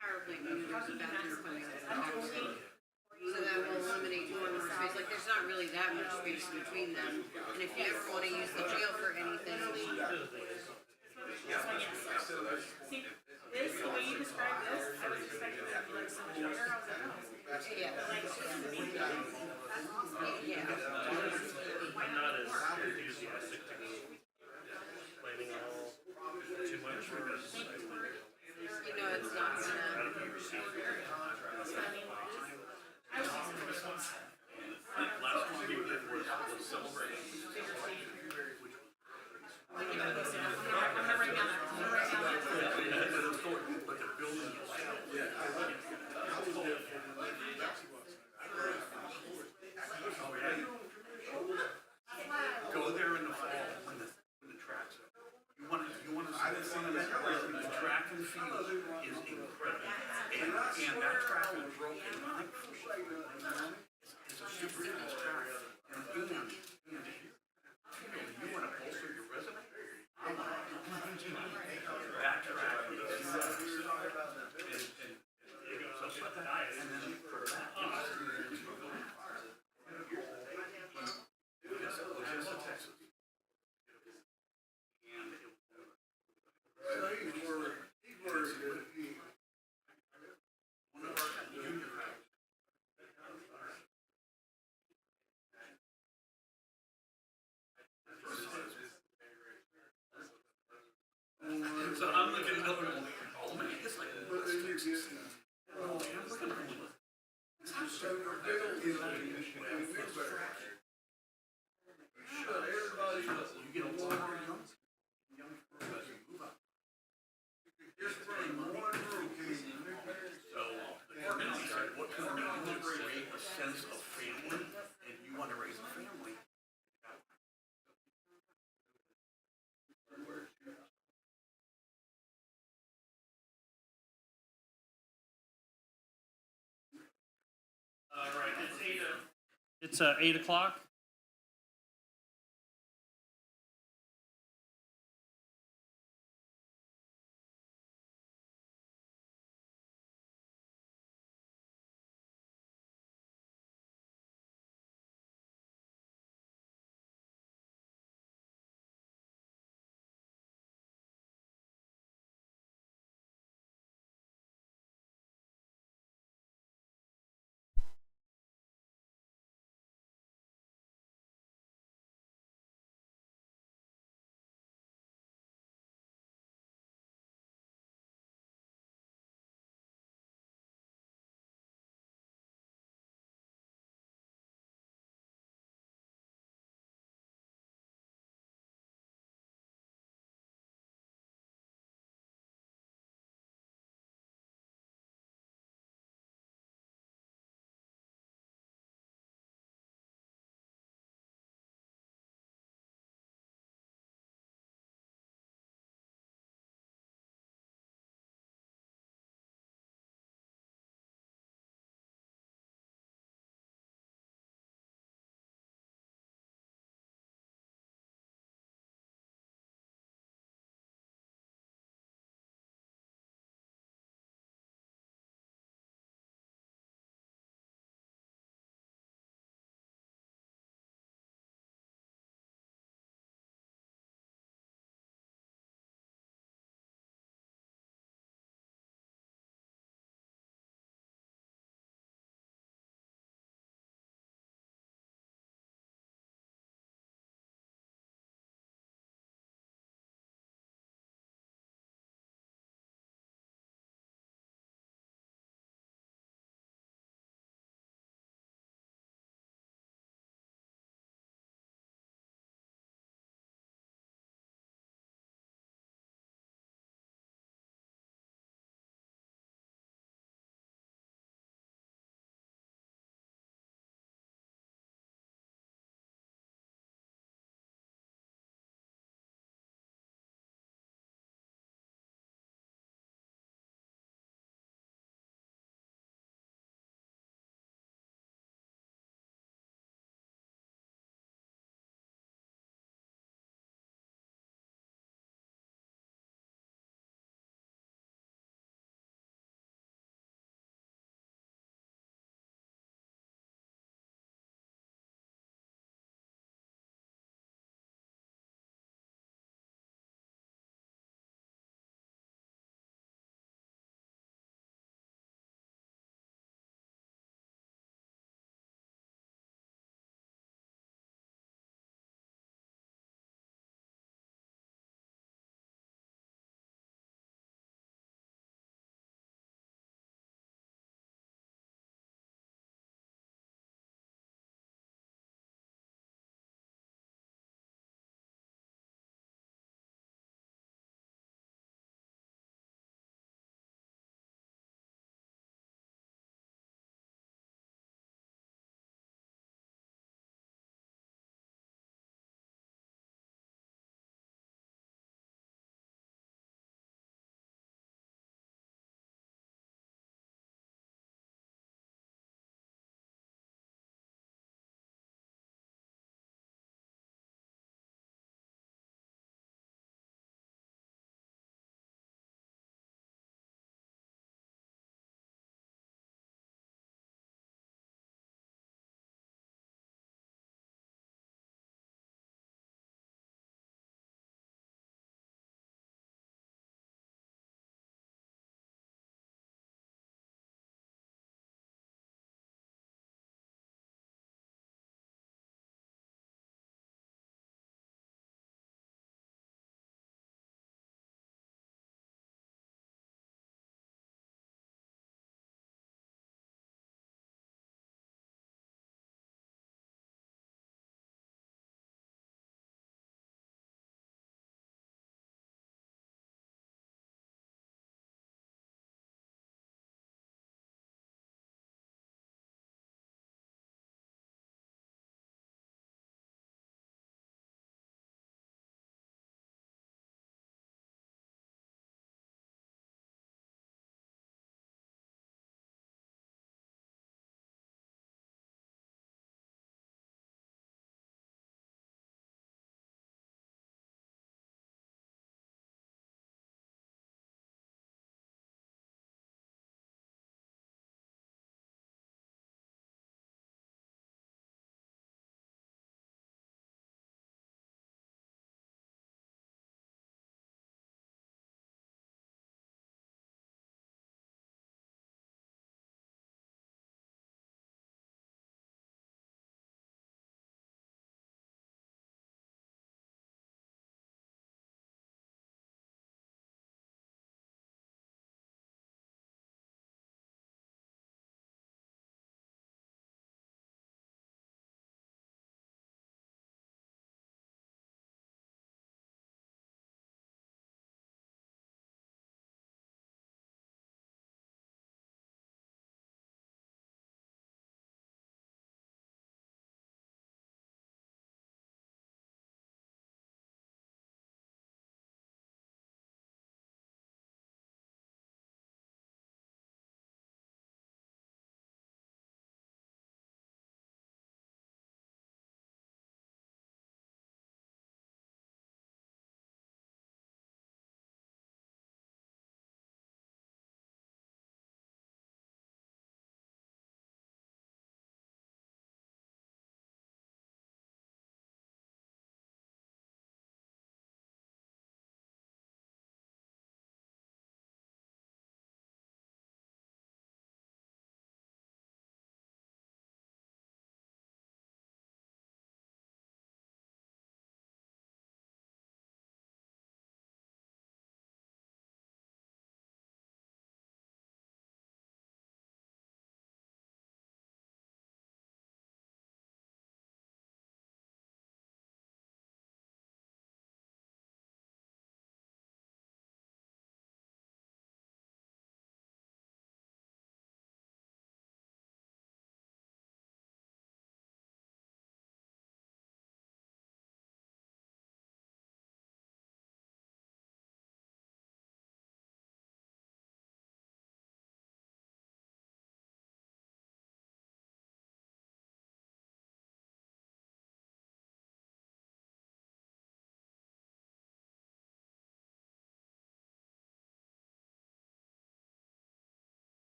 G: power plant, there's a bathroom coming up. So that will eliminate more and more space. Like, there's not really that much space between them. And if you ever want to use the jail for anything, see, this, the way you describe this, I was expecting it to be like so much bigger. I was like, oh. Yeah. Like, yeah.
A: I'm not as enthusiastic to go planning all too much because
G: You know, it's not gonna. I was using this one.
A: last one we did was celebrating.
G: I'm gonna write down that. I'm gonna write down that.
I: But the building go there in the fall when the tracks are. You want to see this thing the track and field is incredible. And that track is broken. It's a super nice track. And you want to bolster your resume? That track is so I'm looking at other, oh man, it's like, oh man, I'm looking at What can we do to create a sense of family, and you want to raise a family?
A: It's 8 o'clock.